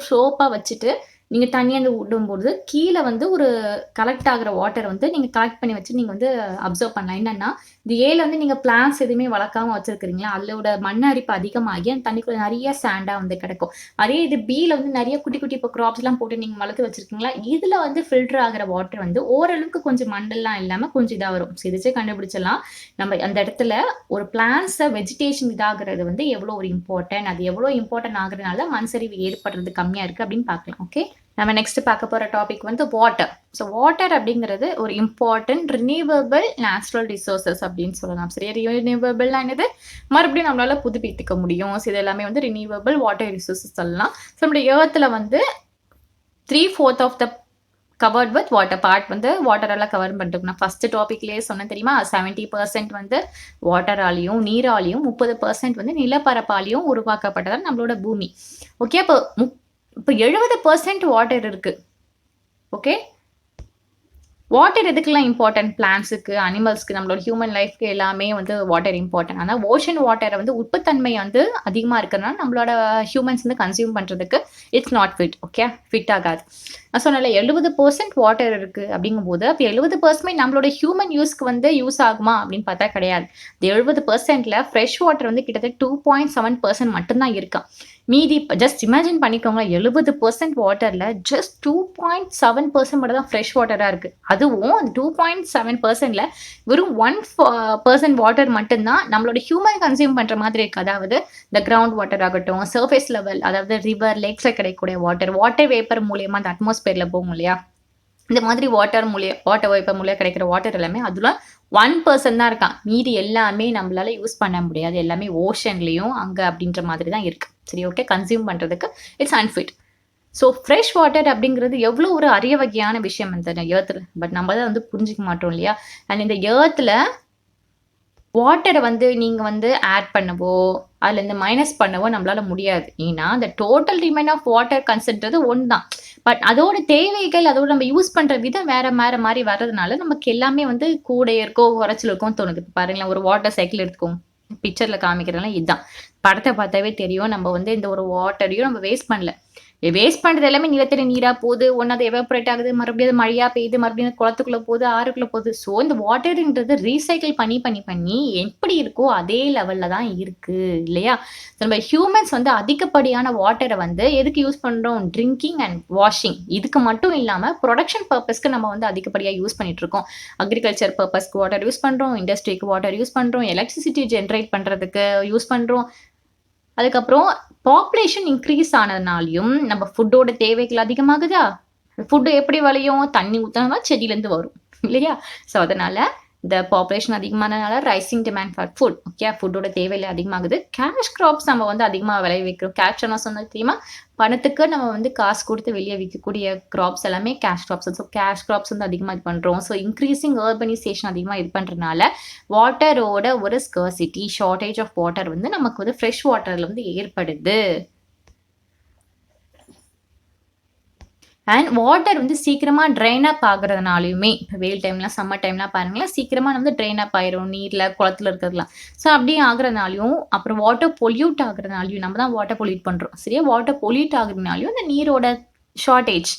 ஸ்லோப்பாக வச்சுட்டு நீங்க தண்ணி அந்த விடும்போது கீழ வந்து ஒரு கலெக்ட் ஆகுற வாட்டர் வந்து நீங்க கலெக்ட் பண்ணி வச்சு நீங்க வந்து அப்சர்வ் பண்ணலாம். என்னன்னா, இந்த ஏல வந்து நீங்க பிளான்ட்ஸ் எதுவுமே வளர்க்காம வச்சிருக்கிறீங்களா, அதோட மண் அரிப்பு அதிகமாகி அந்த தண்ணிக்குள்ள நெறைய சாண்டா வந்து கிடக்கும். அதே இது பில வந்து நெறைய குட்டி, குட்டி இப்போ கிராப்ஸ்லாம் போட்டு நீங்க வளர்த்து வச்சிருக்கீங்களா, இதுல வந்து ஃபில்டர் ஆகுற வாட்டர் வந்து ஓரளவுக்கு கொஞ்சம் மண்ணெல்லாம் இல்லாம கொஞ்சம் இதா வரும். சிரிச்சே கண்டுபிடிச்சிடலாம். நம்ம அந்த இடத்துல ஒரு பிளான்ட்ஸ வெஜிடேஷன் இதாகுறது வந்து எவ்வளோ ஒரு இம்பார்ட்டன்ட், அது எவ்வளோ இம்பார்ட்டன்ட் ஆகுறதுனால மண் சரிவு ஏற்படுறது கம்மியா இருக்கு அப்படின்னு பார்க்கலாம். ஓகே. நம்ம நெக்ஸ்ட் பார்க்க போற டாபிக் வந்து வாட்டர். ஸோ வாட்டர் அப்படிங்கிறது ஒரு இம்பார்ட்டன்ட் ரினியூவபிள் நேச்சுரல் ரிசோர்சஸ் அப்படின்னு சொல்லலாம். சரியா, ரினியூவபிள்னா என்னது, மறுபடியும் நம்மளால புதுப்பித்துக்க முடியும். ஸோ இது எல்லாமே வந்து ரினியூவபிள் வாட்டர் ரிசோர்சஸ் சொல்லலாம். ஸோ நம்முடைய ஏர்த்தில் வந்து 3/4 of the covered with water part வந்து வாட்டரால கவர் பண்ணிட்டு நான் ஃபர்ஸ்ட் டாபிக்லேயே சொன்னேன் தெரியுமா, 70% வந்து வாட்டராலையும் நீராலையும் 30% வந்து நிலப்பரப்பாலையும் உருவாக்கப்பட்டதான் நம்மளோட பூமி. ஓகே, இப்போ 70% வாட்டர் இருக்கு. ஓகே, வாட்டர் எதுக்கெல்லாம் இம்பார்ட்டன்ட், பிளான்ட்ஸுக்கு, அனிமல்ஸ்க்கு, நம்மளோட ஹியூமன் லைஃப்க்கு எல்லாமே வந்து வாட்டர் இம்பார்ட்டன்ட். ஆனால் ஓஷன் வாட்டரை வந்து உப்புத்தன்மை வந்து அதிகமாக இருக்கிறதுனால நம்மளோட ஹியூமன்ஸ் வந்து கன்சியூம் பண்ணுறதுக்கு it's not fit. Okay, fit ஆகாது. நான் சொன்னல 70% வாட்டர் இருக்குது அப்படிங்கும்போது அப்போ 70% நம்மளோட ஹியூமன் யூஸ்க்கு வந்து யூஸ் ஆகுமா அப்படின்னு பார்த்தா கிடையாது. இந்த 70%ல ஃப்ரெஷ் வாட்டர் வந்து கிட்டத்தட்ட 2.7% மட்டும்தான் இருக்கான். மீதி ஜஸ்ட் இமேஜின் பண்ணிக்கோங்க, 70% வாட்டரில் ஜஸ்ட் 2.7% மட்டும் தான் ஃப்ரெஷ் வாட்டராக இருக்குது. அதுவும் 2.7%ல வெறும் 1% வாட்டர் மட்டும்தான் நம்மளோட ஹியூமன் கன்சியூம் பண்ணுற மாதிரி இருக்குது. அதாவது இந்த கிரவுண்ட் வாட்டர் ஆகட்டும், சர்ஃபேஸ் லெவல், அதாவது ரிவர், லேக்ஸில் கிடைக்கக்கூடிய வாட்டர் வேப்பர் மூலியமாக அந்த அட்மாஸ்பியரில் போகும் இல்லையா, இந்த மாதிரி வாட்டர் வேப்பர் மூலியம் கிடைக்கிற வாட்டர் எல்லாமே அதில் 1% தான் இருக்கான். மீதி எல்லாமே நம்மளால யூஸ் பண்ண முடியாது. எல்லாமே ஓஷன்லேயும் அங்கே அப்படின்ற மாதிரி தான் இருக்குது. சரி, ஓகே, கன்சியூம் பண்ணுறதுக்கு it's unfit. So fresh water அப்படிங்கிறது எவ்வளோ ஒரு அரிய வகையான விஷயம் இந்த ஏர்த்தில். பட் நம்ம தான் வந்து புரிஞ்சிக்க மாட்டோம் இல்லையா. அண்ட் இந்த ஏர்த்தில் வாட்டரை வந்து நீங்கள் வந்து ஆட் பண்ணவோ அதுலேருந்து மைனஸ் பண்ணவோ நம்மளால முடியாது. ஏன்னா அந்த டோட்டல் டிமாண்ட் ஆஃப் வாட்டர் கன்சென்ட்றது ஒன்று தான். பட் அதோட தேவைகள், அதோட நம்ம யூஸ் பண்ணுற விதம் வேற மாதிரி வர்றதுனால நமக்கு எல்லாமே வந்து கூட இருக்கோ குறைச்சல் இருக்கோன்னு தோணுது. பாருங்களேன், ஒரு வாட்டர் சைக்கிள் எடுத்துக்கோங்க. பிக்சரில் காமிக்கிறதுலாம் இதுதான். படத்தை பார்த்தாவே தெரியும், நம்ம வந்து இந்த ஒரு வாட்டரையும் நம்ம வேஸ்ட் பண்ணல. வேஸ்ட் பண்ணுறது எல்லாமே நிலத்தடி நீராக போகுது, ஒன்று அது எவாப்ரேட் ஆகுது, மறுபடியும் அது மழையாக பெய்யுது, மறுபடியும் குளத்துக்குள்ளே போகுது, ஆறுக்குள்ளே போகுது. ஸோ இந்த வாட்டருன்றது ரீசைக்கிள் பண்ணி எப்படி இருக்கோ அதே லெவலில் தான் இருக்குது இல்லையா. நம்ம ஹியூமன்ஸ் வந்து அதிகப்படியான வாட்டரை வந்து எதுக்கு யூஸ் பண்ணுறோம், ட்ரிங்கிங் அண்ட் வாஷிங், இதுக்கு மட்டும் இல்லாமல் ப்ரொடக்ஷன் பர்பஸ்க்கு நம்ம வந்து அதிகப்படியாக யூஸ் பண்ணிட்டு இருக்கோம். அக்ரிகல்ச்சர் பர்பஸ்க்கு வாட்டர் யூஸ் பண்ணுறோம், இண்டஸ்ட்ரிக்கு வாட்டர் யூஸ் பண்ணுறோம், எலக்ட்ரிசிட்டி ஜென்ரேட் பண்ணுறதுக்கு யூஸ் பண்ணுறோம். அதுக்கப்புறம் பாப்புலேஷன் இன்க்ரீஸ் ஆனதுனாலையும் நம்ம ஃபுட்டோட தேவைகள் அதிகமாகுதா. ஃபுட்டு எப்படி விளையும், தண்ணி ஊற்றினா செடியிலேருந்து வரும் இல்லையா. ஸோ அதனால் இந்த பாப்புலேஷன் அதிகமானதுனால rising demand for food. Okay, ஃபுட்டோட தேவையில்லை அதிகமாகுது. கேஷ் கிராப்ஸ் நம்ம வந்து அதிகமாக விளைவிக்கிறோம். கேஷ் என்ன சொன்னது தெரியுமா, பணத்துக்கு நம்ம வந்து காசு கொடுத்து வெளியே விற்கக்கூடிய கிராப்ஸ் எல்லாமே cash crops. So cash crops வந்து அதிகமாக இது பண்ணுறோம். ஸோ இன்க்ரீசிங் அர்பனைசேஷன் அதிகமாக இது பண்ணுறதுனால வாட்டரோட ஒரு ஸ்கர்சிட்டி, ஷார்ட்டேஜ் ஆஃப் வாட்டர் வந்து நமக்கு வந்து ஃப்ரெஷ் வாட்டரில் வந்து ஏற்படுது. அண்ட் வாட்டர் வந்து சீக்கிரமாக ட்ரைன் அப் ஆகுறதுனாலையுமே, இப்போ வெயில் டைம்லாம் சம்மர் டைம்லாம் பாருங்களேன், சீக்கிரமாக வந்து ட்ரைன் அப் ஆயிரும் நீரில், குளத்துல இருக்கிறதுலாம். ஸோ அப்படி ஆகுறதுனாலையும், அப்புறம் வாட்டர் பொல்யூட் ஆகுறதுனாலையும், நம்ம தான் வாட்டர் பொல்யூட் பண்ணுறோம் சரியா. வாட்டர் பொல்யூட் ஆகுறதுனாலையும் இந்த நீரோட ஷார்ட்டேஜ்,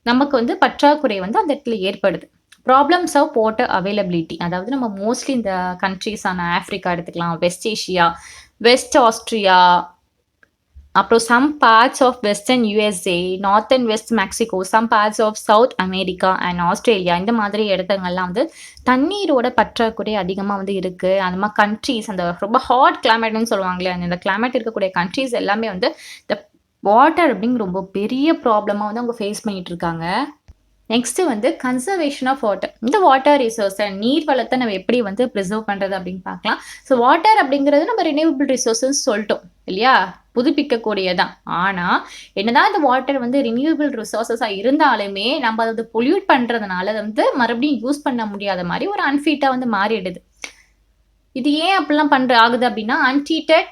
நமக்கு வந்து பற்றாக்குறை வந்து அந்த இடத்துல ஏற்படுது. ப்ராப்ளம்ஸ் ஆஃப் வாட்டர் அவைலபிலிட்டி, அதாவது நம்ம மோஸ்ட்லி இந்த கண்ட்ரீஸான ஆஃப்ரிக்கா எடுத்துக்கலாம், வெஸ்ட் ஏஷியா, வெஸ்ட் ஆஸ்ட்ரியா, அப்புறம் some parts of western USA, north and west Mexico, some parts of South America and Australia, இந்த மாதிரி இடத்துங்கள்லாம் வந்து தண்ணீரோட பற்றாக்குறை அதிகமாக வந்து இருக்குது. அந்த மாதிரி கண்ட்ரீஸ், அந்த ரொம்ப ஹாட் கிளைமேட்னு சொல்லுவாங்களே, அந்த கிளைமேட் இருக்கக்கூடிய கண்ட்ரீஸ் எல்லாமே வந்து இந்த வாட்டர் அப்படிங்கிற ரொம்ப பெரிய ப்ராப்ளமாக வந்து அவங்க ஃபேஸ் பண்ணிட்டு இருக்காங்க. நெக்ஸ்ட்டு வந்து கன்சர்வேஷன் ஆஃப் வாட்டர். இந்த வாட்டர் ரிசோர்ஸை, நீர் வளத்தை நம்ம எப்படி வந்து ப்ரிசர்வ் பண்ணுறது அப்படின்னு பார்க்கலாம். ஸோ வாட்டர் அப்படிங்கிறது நம்ம ரினியூவபிள் ரிசோர்ஸ்ன்னு சொல்லிட்டோம் இல்லையா, புதுப்பிக்கக்கூடியதான். ஆனால் என்னதான் இந்த வாட்டர் வந்து ரினியூவபிள் ரிசோர்ஸஸாக இருந்தாலுமே நம்ம அதை பொல்யூட் பண்ணுறதுனால அதை வந்து மறுபடியும் யூஸ் பண்ண முடியாத மாதிரி ஒரு அன்ஃபீட்டாக வந்து மாறிடுது. இது ஏன் அப்படிலாம் ஆகுது அப்படின்னா, அன்ட்ரீட்டட்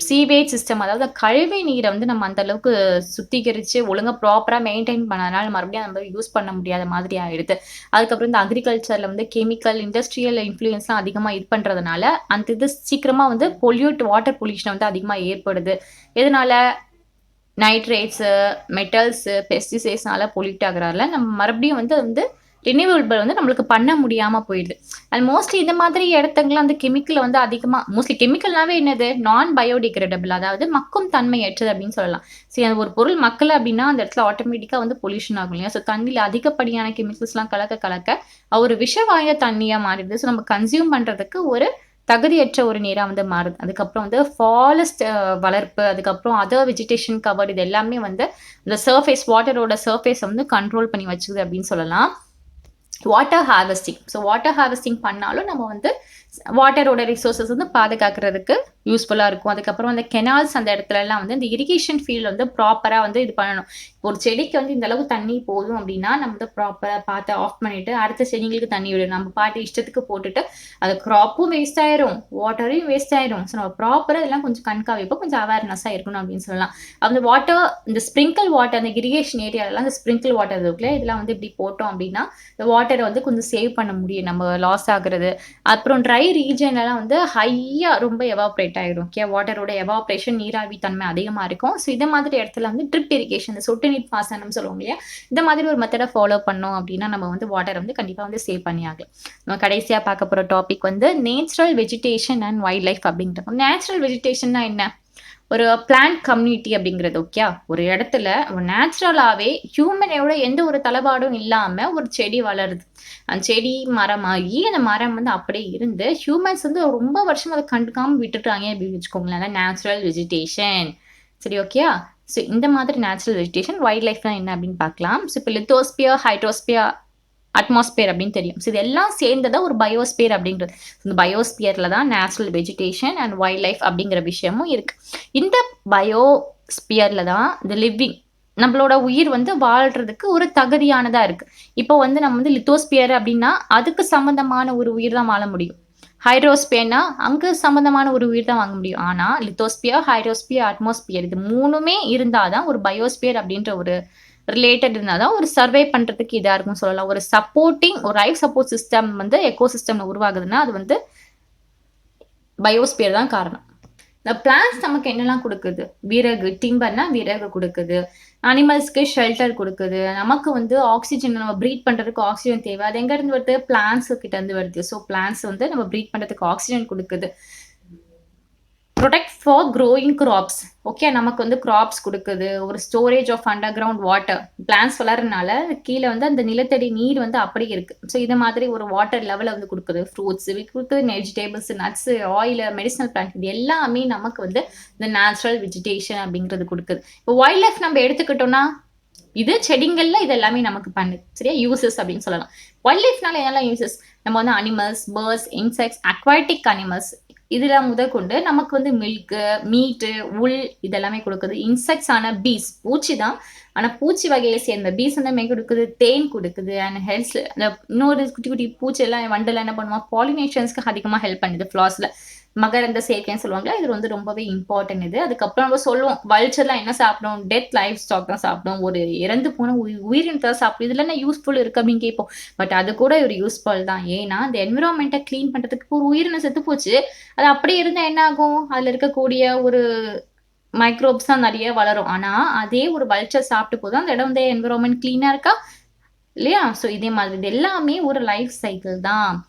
சீவேஜ் சிஸ்டம், அதாவது கழிவு நீரை வந்து நம்ம அந்த அளவுக்கு சுத்திகரித்து ஒழுங்காக ப்ராப்பராக மெயின்டைன் பண்ணதுனால மறுபடியும் நம்ம யூஸ் பண்ண முடியாத மாதிரி ஆயிடுது. அதுக்கப்புறம் இந்த அக்ரிகல்ச்சரில் வந்து கெமிக்கல், இண்டஸ்ட்ரியல் இன்ஃப்ளூயன்ஸ்லாம் அதிகமாக இது பண்ணுறதுனால அந்த இது சீக்கிரமாக வந்து வாட்டர் பொல்யூஷனை வந்து அதிகமாக ஏற்படுது. எதனால, நைட்ரேட்ஸு, மெட்டல்ஸு, பெஸ்டிசைட்ஸ்னால பொல்யூட் ஆகுறதால நம்ம மறுபடியும் வந்து அது வந்து ரினியூவபிள் வந்து நம்மளுக்கு பண்ண முடியாம போயிடுது. அண்ட் மோஸ்ட்லி இந்த மாதிரி இடத்துங்கலாம் வந்து கெமிக்கல் வந்து அதிகமா மோஸ்ட்லி கெமிக்கல்னாவே என்னது? நான் பயோடிகிரேடபிள் அதாவது மக்கும் தன்மையற்றது அப்படின்னு சொல்லலாம். சரி அது ஒரு பொருள் மக்கல அப்படின்னா, அந்த இடத்துல ஆட்டோமேட்டிக்கா வந்து பொல்யூஷன் ஆகும் இல்லையா? ஸோ தண்ணீல அதிகப்படியான கெமிக்கல்ஸ்லாம் கலக்க கலக்க, ஒரு விஷ வாய்ந்த தண்ணியா மாறிடுது. ஸோ நம்ம கன்சியூம் பண்றதுக்கு ஒரு தகுதியற்ற ஒரு நீரா வந்து மாறுது. அதுக்கப்புறம் வந்து ஃபாரஸ்ட் வளர்ப்பு, அதுக்கப்புறம் அதர் வெஜிடேஷன் கவர் இது எல்லாமே வந்து இந்த சர்ஃபேஸ் வாட்டரோட சர்ஃபேஸ வந்து கண்ட்ரோல் பண்ணி வச்சுக்குது அப்படின்னு சொல்லலாம். Water harvesting. So water harvesting பண்ணாலும் நம்ம வந்து வாட்டரோட ரிசோர்ஸஸ் வந்து பாதுகாக்கிறதுக்கு யூஸ்ஃபுல்லா இருக்கும். அதுக்கப்புறம் அந்த கெனால்ஸ் அந்த இடத்துலலாம் வந்து இந்த இரிகேஷன் ஃபீல்ட் வந்து ப்ராப்பரா வந்து இது பண்ணணும். ஒரு செடிக்கு வந்து இந்த அளவு தண்ணி போதும் அப்படின்னா, நம்ம வந்து ப்ராப்பரா பார்த்து ஆஃப் பண்ணிட்டு, அடுத்த செடிங்களுக்கு தண்ணி விடணும். நம்ம பாட்டு இஷ்டத்துக்கு போட்டுட்டு, அது கிராப்பும் வேஸ்ட் ஆயிரும், வாட்டரையும் வேஸ்ட் ஆயிரும். ஸோ நம்ம ப்ராப்பரா இதெல்லாம் கொஞ்சம் கண்காணிப்போம், கொஞ்சம் அவேர்னஸா இருக்கணும் அப்படின்னு சொல்லலாம். அந்த வாட்டர் இந்த ஸ்ப்ரிங்கிள் வாட்டர் அந்த இரிகேஷன் ஏரியாலலாம் அந்த ஸ்ப்ரிங்கிள் வாட்டர் இருக்குல்ல, இதெல்லாம் வந்து இப்படி போட்டோம் அப்படின்னா, இந்த வாட்டர வந்து கொஞ்சம் சேவ் பண்ண முடியும். நம்ம லாஸ் ஆகுறது. அப்புறம் ட்ரை ரீஜியன்லலாம் வந்து ஹையா ரொம்ப எவாப்ரேட் ஆயிடும். ஓகே. வாட்டரோட எவாப்ரேஷன் நீராவி தன்மை அதிகமா இருக்கும். ஸோ இந்த மாதிரி இடத்துல வந்து ட்ரிப் இரிகேஷன் இந்த சொட்டு நீர் பாசனம் சொல்லுவோம் இல்லையா? இந்த மாதிரி ஒரு மெத்தட ஃபாலோ பண்ணோம் அப்படின்னா, நம்ம வந்து வாட்டர வந்து கண்டிப்பா வந்து சேவ் பண்ணி ஆகலாம். நம்ம கடைசியா பார்க்க போற டாபிக் வந்து natural vegetation and wild life அப்படின்றது. நேச்சுரல் வெஜிடேஷன்னா என்ன? ஒரு பிளான்ட் கம்யூனிட்டி அப்படிங்கிறது ஓகே. ஒரு இடத்துல நேச்சுரலாவே ஹியூமனோட எந்த ஒரு தளபாடும் இல்லாம ஒரு செடி வளருது. அந்த செடி மரமாகி அந்த மரம் வந்து அப்படியே இருந்து ஹியூமன்ஸ் வந்து ரொம்ப வருஷம் அதை கண்டுக்காம விட்டுட்டாங்க அப்படின்னு வச்சுக்கோங்களேன். அதான் நேச்சுரல் வெஜிடேஷன். சரி ஓகேயா? ஸோ இந்த மாதிரி நேச்சுரல் வெஜிடேஷன் வைல்ட் லைஃப்னா என்ன அப்படின்னு பார்க்கலாம். ஸோ இப்போ லித்தோஸ்பியர், ஹைட்ரோஸ்பியர், அட்மாஸ்பியர் அப்படின்னு தெரியும். ஸோ இதெல்லாம் சேர்ந்ததா ஒரு பயோஸ்பியர் அப்படின்றது. இந்த பயோஸ்பியர்ல தான் natural vegetation and wild life அப்படிங்கிற விஷயமும் இருக்கு. இந்த பயோஸ்பியர்ல தான் இந்த லிவிங் நம்மளோட உயிர் வந்து வாழ்றதுக்கு ஒரு தகுதியானதா இருக்கு. இப்போ வந்து நம்ம வந்து லித்தோஸ்பியர் அப்படின்னா அதுக்கு சம்பந்தமான ஒரு உயிர் தான் வாழ முடியும். ஹைட்ரோஸ்பியர்னா அங்க சம்பந்தமான ஒரு உயிர் தான் வாங்க முடியும். ஆனா லித்தோஸ்பியர், ஹைட்ரோஸ்பியர், அட்மாஸ்பியர் இது 3மே இருந்தாதான் ஒரு பயோஸ்பியர் அப்படின்ற ஒரு ரிலேட்டட் இருந்தா தான் ஒரு சர்வே பண்றதுக்கு இதா இருக்கும்னு சொல்லலாம். ஒரு சப்போர்ட்டிங் ஒரு லைஃப் சப்போர்ட் சிஸ்டம் வந்து எக்கோசிஸ்டம்ல உருவாகுதுன்னா, அது வந்து பயோஸ்பியர் தான் காரணம். இந்த பிளான்ட்ஸ் நமக்கு என்னெல்லாம் குடுக்குது? விறகு, டிம்பர்னா விறகு குடுக்குது. அனிமல்ஸ்க்கு ஷெல்டர் குடுக்குது. நமக்கு வந்து ஆக்ஸிஜன் நம்ம பிரீத் பண்றதுக்கு ஆக்ஸிஜன் தேவை. அது எங்க இருந்து வருது? பிளான்ட்ஸ் கிட்ட இருந்து வருது. ஸோ பிளான்ட்ஸ் வந்து நம்ம பிரீத் பண்றதுக்கு ஆக்ஸிஜன் குடுக்குது. Protect for growing crops. Okay. நமக்கு வந்து கிராப்ஸ் குடுக்குது. ஒரு storage of underground water. Plants வளர்றனால கீழ வந்து அந்த நிலத்தடி நீர் வந்து அப்படியே இருக்கு. ஸோ இது மாதிரி ஒரு வாட்டர் லெவல வந்து குடுக்குது. ஃப்ரூட்ஸ் குடுக்குது, vegetables, nuts, oil, medicinal plant இது எல்லாமே நமக்கு வந்து இந்த நேச்சுரல் வெஜிடேஷன் அப்படிங்கிறது குடுக்குது. இப்போ வைல்ட் லைஃப் நம்ம எடுத்துக்கிட்டோம்னா, இது செடிங்கள்ல இது எல்லாமே நமக்கு பண்ணுது. சரியா? யூசஸ் அப்படின்னு சொல்லலாம். வைல்ட் லைஃப்னால என்னெல்லாம் யூசஸ்? நம்ம வந்து animals, birds, insects, aquatic animals இதுல முதற்கொண்டு நமக்கு வந்து மில்க்கு, மீட்டு, உல் இதெல்லாமே குடுக்குது. இன்செக்ட்ஸ் ஆன பீஸ் பூச்சி தான். ஆனா பூச்சி வகையை சேர்ந்த பீஸ் வந்து என்ன குடுக்குது? தேன் குடுக்குது. அண்ட் ஹெல்ப்ஸ் அந்த இன்னொரு குட்டி குட்டி பூச்சி எல்லாம் வண்டெல்லாம் என்ன பண்ணுவான்? பாலினேஷன்ஸ்க்கு அதிகமா ஹெல்ப் பண்ணுது ஃப்ளார்ஸ்ல. மகரந்த சேர்க்கைன்னு சொல்லுவாங்கல்ல, இது வந்து ரொம்பவே இம்பார்ட்டன்ட் இது. அதுக்கப்புறம் நம்ம சொல்லுவோம், வல்ச்சர்லாம் என்ன சாப்பிடும்? டெத் லைஃப் ஸ்டாக் தான் சாப்பிடும். ஒரு இறந்து போன உயிரினத்த தான் சாப்பிடும். இதுல என்ன யூஸ்ஃபுல் இருக்கு அப்படின்னு கேட்போம். பட் அது கூட ஒரு யூஸ்ஃபுல் தான். ஏன்னா, இந்த என்விரான்மெண்ட்ட கிளீன் பண்றதுக்கு ஒரு உயிரினம் செத்து போச்சு. அது அப்படியே இருந்தா என்ன ஆகும்? அதுல இருக்கக்கூடிய ஒரு மைக்ரோப்ஸ் தான் நெறைய வளரும். ஆனா, அதே ஒரு வல்ச்சர் சாப்பிட்டு போது அந்த இடம் வந்து என்விரான்மென்ட் கிளீனா இருக்கா? இல்லையா? ஸோ இதே மாதிரி இது எல்லாமே ஒரு லைஃப் சைக்கிள் தான்.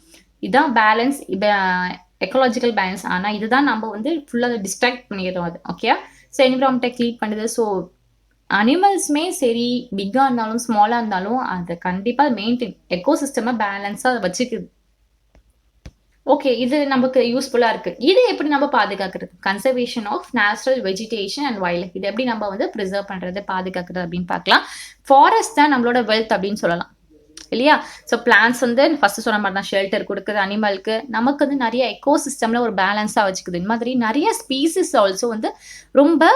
இதான் பேலன்ஸ் எக்கலாஜிக்கல் பேலன்ஸ். ஆனா இதுதான் நம்ம வந்து ஃபுல்லா டிஸ்ட்ராக்ட் பண்ணிடுறோம் அது. ஓகேயா? ஸோ என்விரான்மெண்ட்ட கிளீன் பண்ணுது. ஸோ அனிமல்ஸுமே சரி, பிக்கா இருந்தாலும், ஸ்மாலா இருந்தாலும் அத கண்டிப்பா மெயின்டெயின் எக்கோசிஸ்டம பேலன்ஸா வச்சுக்குது. ஓகே. இது நமக்கு யூஸ்ஃபுல்லா இருக்கு. இத எப்படி நம்ம பாதுகாக்கிறது? Conservation of natural vegetation and wildlife. இத எப்படி நம்ம வந்து பிரிசர்வ் பண்றது, பாதுகாக்கிறது அப்படின்னு பார்க்கலாம். ஃபாரஸ்ட் தான் நம்மளோட வெல்த் அப்படின்னு சொல்லலாம். இல்லையா? ஸோ பிளான்ட்ஸ் வந்து ஃபர்ஸ்ட் சொன்ன மாரி தான் ஷெல்டர் குடுக்குது அனிமல்க்கு. நமக்கு வந்து நெறைய எக்கோசிஸ்டம்ல ஒரு பேலன்ஸா வச்சுக்குது. இந்த மாதிரி நெறைய ஸ்பீசிஸ் ஆல்சோ வந்து ரொம்ப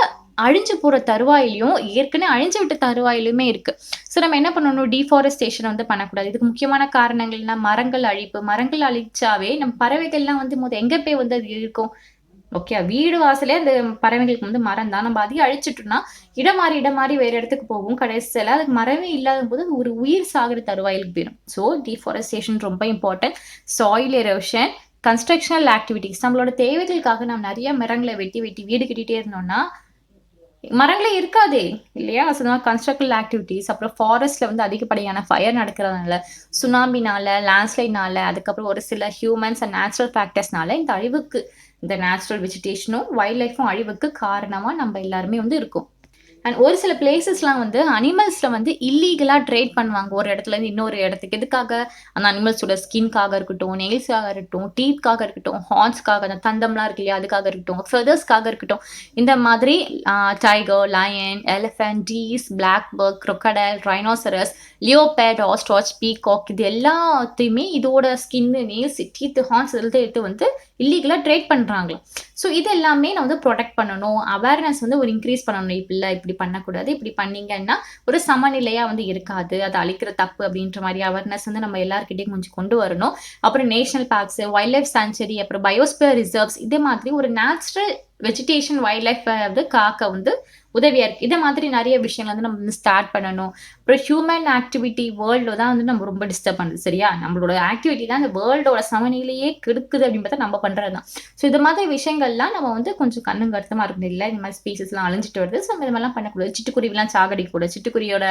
அழிஞ்சு போற தருவாயிலயும், ஏற்கனவே அழிஞ்சு விட்ட தருவாயிலுமே இருக்கு. ஸோ நம்ம என்ன பண்ணணும்? டீஃபாரஸ்டேஷன் வந்து பண்ணக்கூடாது. இதுக்கு முக்கியமான காரணங்கள் என்ன? மரங்கள் அழிப்பு. மரங்கள் அழிச்சாவே நம்ம பறவைகள்லாம் வந்து எங்க போய் வந்து அது இருக்கும்? ஓகே. வீடு வாசலே அந்த பறவைகளுக்கு வந்து மரம் தான். நம்ம அதையும் அழிச்சுட்டோம்னா, இடம் மாறி வேற இடத்துக்கு போகும். கடைசியில அதுக்கு மரமே இல்லாதபோது ஒரு உயிர் சாகுற தருவாயிலுக்கு போயிரும். ஸோ டீஃபாரஸ்டேஷன் ரொம்ப important. Soil erosion, constructional activities நம்மளோட தேவைகளுக்காக நம்ம நெறைய மரங்கள வெட்டி வீடு கட்டிட்டே இருந்தோம்னா, மரங்களே இருக்காதே! இல்லையா? ஸோ இந்த மாரி கன்ஸ்ட்ரக்டிவ் ஆக்டிவிட்டீஸ், அப்புறம் ஃபாரஸ்ட்ல வந்து அதிகப்படியான ஃபயர் நடக்கிறதுனால, சுனாமினால, லேண்ட்ஸ்லைட்னால, அதுக்கப்புறம் ஒரு சில ஹியூமன்ஸ் அண்ட் நேச்சுரல் ஃபேக்டர்ஸ்னால இந்த அழிவுக்கு இந்த நேச்சுரல் வெஜிடேஷனும், வைல்ட் லைஃப்பும் அழிவுக்கு காரணமா நம்ப எல்லாருமே வந்து இருக்கோம். அண்ட் ஒரு சில பிளேஸஸ்லாம் வந்து அனிமல்ஸ்ல வந்து இல்லீகலா ட்ரேட் பண்ணுவாங்க. ஒரு இடத்துலருந்து இன்னொரு இடத்துக்கு. எதுக்காக? அந்த அனிமல்ஸோட ஸ்கின்க்காக இருக்கட்டும், நெயில்ஸ்க்காக இருக்கட்டும், டீத்க்காக இருக்கட்டும், ஹார்ன்ஸ்க்காக அந்த தந்தம்லாம் இருக்கு இல்லையா? அதுக்காக இருக்கட்டும், ஃபெதர்ஸ்க்காக இருக்கட்டும். இந்த மாதிரி டைகர், லயன், எலிஃபண்ட், டீஸ், black buck, crocodile, rhinoceros, leopard, ostrich, peacock இது எல்லாத்தையுமே இதோட ஸ்கின்னு, நெயில்ஸ், டீத், ஹார்ன்ஸ் இதெல்லாத்தையும் எடுத்து வந்து இல்லீகலா ட்ரேட் பண்றாங்களாம். ஸோ இது எல்லாமே நான் வந்து புரொடெக்ட் பண்ணணும். அவேர்னஸ் வந்து ஒரு இன்க்ரீஸ் பண்ணணும். இப்படி பண்ணக்கூடாது. இப்படி பண்ணீங்கன்னா, ஒரு சமநிலையா வந்து இருக்காது. அத அழிக்கிற தப்பு அப்படின்ற மாரி அவேர்னஸ் வந்து நம்ம எல்லார்கிட்டயும் கொஞ்சம் கொண்டு வரணும். அப்புறம் national parks, wild life sanctuary, அப்புறம் பயோஸ்பியர் ரிசர்வ்ஸ் இது மாதிரி ஒரு நேச்சுரல் வெஜிடேஷன், வைல்ட் லைஃப்ப வந்து காக்க வந்து உதவியா இருக்கு. இத மாதிரி நெறைய விஷயங்கள் வந்து நம்ம வந்து ஸ்டார்ட் பண்ணணும். அப்புறம் ஹியூமன் ஆக்டிவிட்டி வேர்ல்டு தான் வந்து நம்ம ரொம்ப டிஸ்டர்ப் பண்ணுது. சரியா? நம்மளோட ஆக்டிவிட்டி தான் இந்த வேர்ல்டோட சமநிலையே கெடுக்குது அப்படின்னு பார்த்தா நம்ம பண்றது தான். ஸோ இது மாதிரி விஷயங்கள்லாம் நம்ம வந்து கொஞ்சம் கண்ணும் கருத்துமா இருக்கணும். இல்ல இந்த மாதிரி ஸ்பீஷஸ்லாம் அழிஞ்சிட்டு வருது. ஸோ நம்ம இது மாதிரிலாம் பண்ணக்கூடாது. சிட்டுக்குருவிலாம் சாகடிக்கக்கூடாது. சிட்டுக்குருவியோட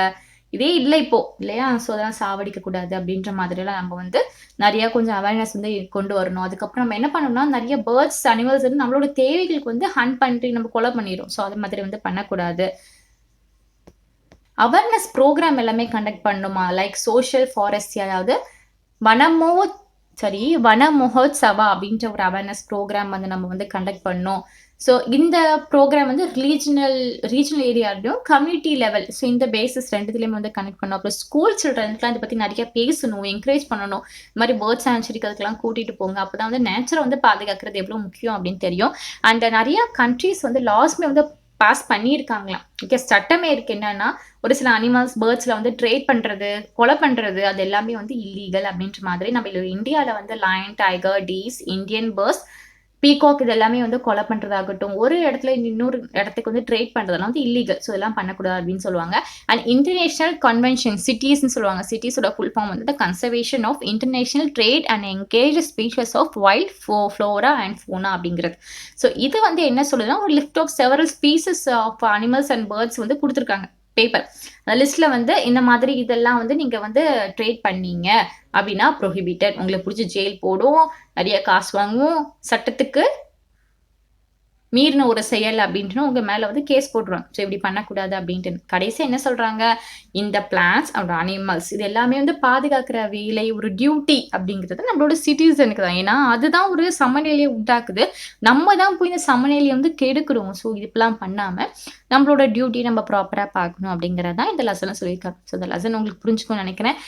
இதே இல்ல இப்போ. இல்லையா? ஸோ அதெல்லாம் சாவடிக்கக்கூடாது அப்படின்ற மாதிரிலாம் நம்ம வந்து நெறைய கொஞ்சம் அவேர்னஸ் வந்து கொண்டு வரணும். அதுக்கப்புறம் நம்ம என்ன பண்ணணும்னா, நெறைய பேர்ட்ஸ், அனிமல்ஸ் வந்து நம்மளோட தேவைகளுக்கு வந்து ஹண்ட் பண்ணிட்டு நம்ம கொலை பண்ணிரும். ஸோ அது மாதிரி வந்து பண்ணக்கூடாது. அவேர்னஸ் ப்ரோகிராம் எல்லாமே கண்டக்ட் பண்ணணுமா? லைக் சோஷியல் ஃபாரஸ்ட்ரி அதாவது வனமோ வன மஹோத்சவா அப்படின்ற ஒரு அவேர்னஸ் ப்ரோகிராம் வந்து நம்ம வந்து கண்டக்ட் பண்ணோம். ஸோ இந்த ப்ரோகிராம் வந்து ரீஜனல் ஏரியாலயும், கம்யூனிட்டி லெவல் ஸோ இந்த பேசிஸ் 2துலயுமே வந்து கனெக்ட் பண்ணணும். அப்புறம் ஸ்கூல் சில்ட்ரன்ஸ்லாம் இத பத்தி நெறைய பேசணும், என்கரேஜ் பண்ணணும். இந்த மாரி பேர்ட் சாங்சுரிக்கு அதுக்கெல்லாம் கூட்டிட்டு போங்க. அப்பதான் வந்து நேச்சர வந்து பாதுகாக்கிறது எவ்வளோ முக்கியம் அப்படின்னு தெரியும். அண்ட் நெறைய கண்ட்ரீஸ் வந்து லாஸ்மே வந்து பாஸ் பண்ணியிருக்காங்களாம். சட்டமே இருக்கு என்னன்னா, ஒரு சில அனிமல்ஸ், பேர்ட்ஸ்ல வந்து ட்ரேட் பண்றது, கொலை பண்றது அது எல்லாமே வந்து இல்லீகல் அப்படின்ற மாதிரி நம்ம இந்தியால வந்து லயன், டைகர், டீஸ், இந்தியன் பேர்ட்ஸ், பீகாக் இது எல்லாமே வந்து கொலை பண்றதாகட்டும், ஒரு இடத்துல இன்னொரு இடத்துக்கு வந்து ட்ரேட் பண்றதெல்லாம் வந்து இல்லீகல். ஸோ இதெல்லாம் பண்ணக்கூடாது அப்படின்னு சொல்லுவாங்க. அண்ட் இன்டர்நேஷனல் கன்வென்ஷன் சிட்டீஸ்ன்னு சொல்லுவாங்க. சிட்டீஸோட ஃபுல் ஃபார்ம் வந்து conservation of international trade and engage species of wild flora and fauna அப்படிங்கிறது. ஸோ இது வந்து என்ன சொல்லுதுன்னா, ஒரு list of several species of animals and birds வந்து குடுத்துருக்காங்க. பேப்பர். அந்த லிஸ்ட்ல வந்து இந்த மாதிரி இதெல்லாம் வந்து நீங்க வந்து ட்ரேட் பண்ணீங்க அப்படின்னா ப்ரோஹிபிட்டட். உங்கள புடிச்சு ஜெயில் போடும். நெறைய காசு வாங்குவோம். சட்டத்துக்கு மீறின ஒரு செயல் அப்படின்ட்டு உங்க மேல வந்து கேஸ் போட்டுருவாங்க. ஸோ இப்படி பண்ணக்கூடாது அப்படின்ட்டு. கடைசியா என்ன சொல்றாங்க? இந்த பிளான்ட்ஸ் அப்புறம் அனிமல்ஸ் இது எல்லாமே வந்து பாதுகாக்கிற வேலை, ஒரு டியூட்டி அப்படிங்கிறது நம்மளோட சிட்டிசனுக்கு தான். ஏன்னா, அதுதான் ஒரு சமநிலையை உண்டாக்குது. நம்ம தான் போய் இந்த சமநிலையை வந்து கெடுக்குறோம். ஸோ இப்படிலாம் பண்ணாம, நம்மளோட டியூட்டி நம்ம ப்ராப்பரா பார்க்கணும் அப்படிங்கிறது தான் இந்த லெசன்ல சொல்லியிருக்காங்க. ஸோ இந்த லெசன் உங்களுக்கு புரிஞ்சுக்கும்னு நெனைக்கிறேன்.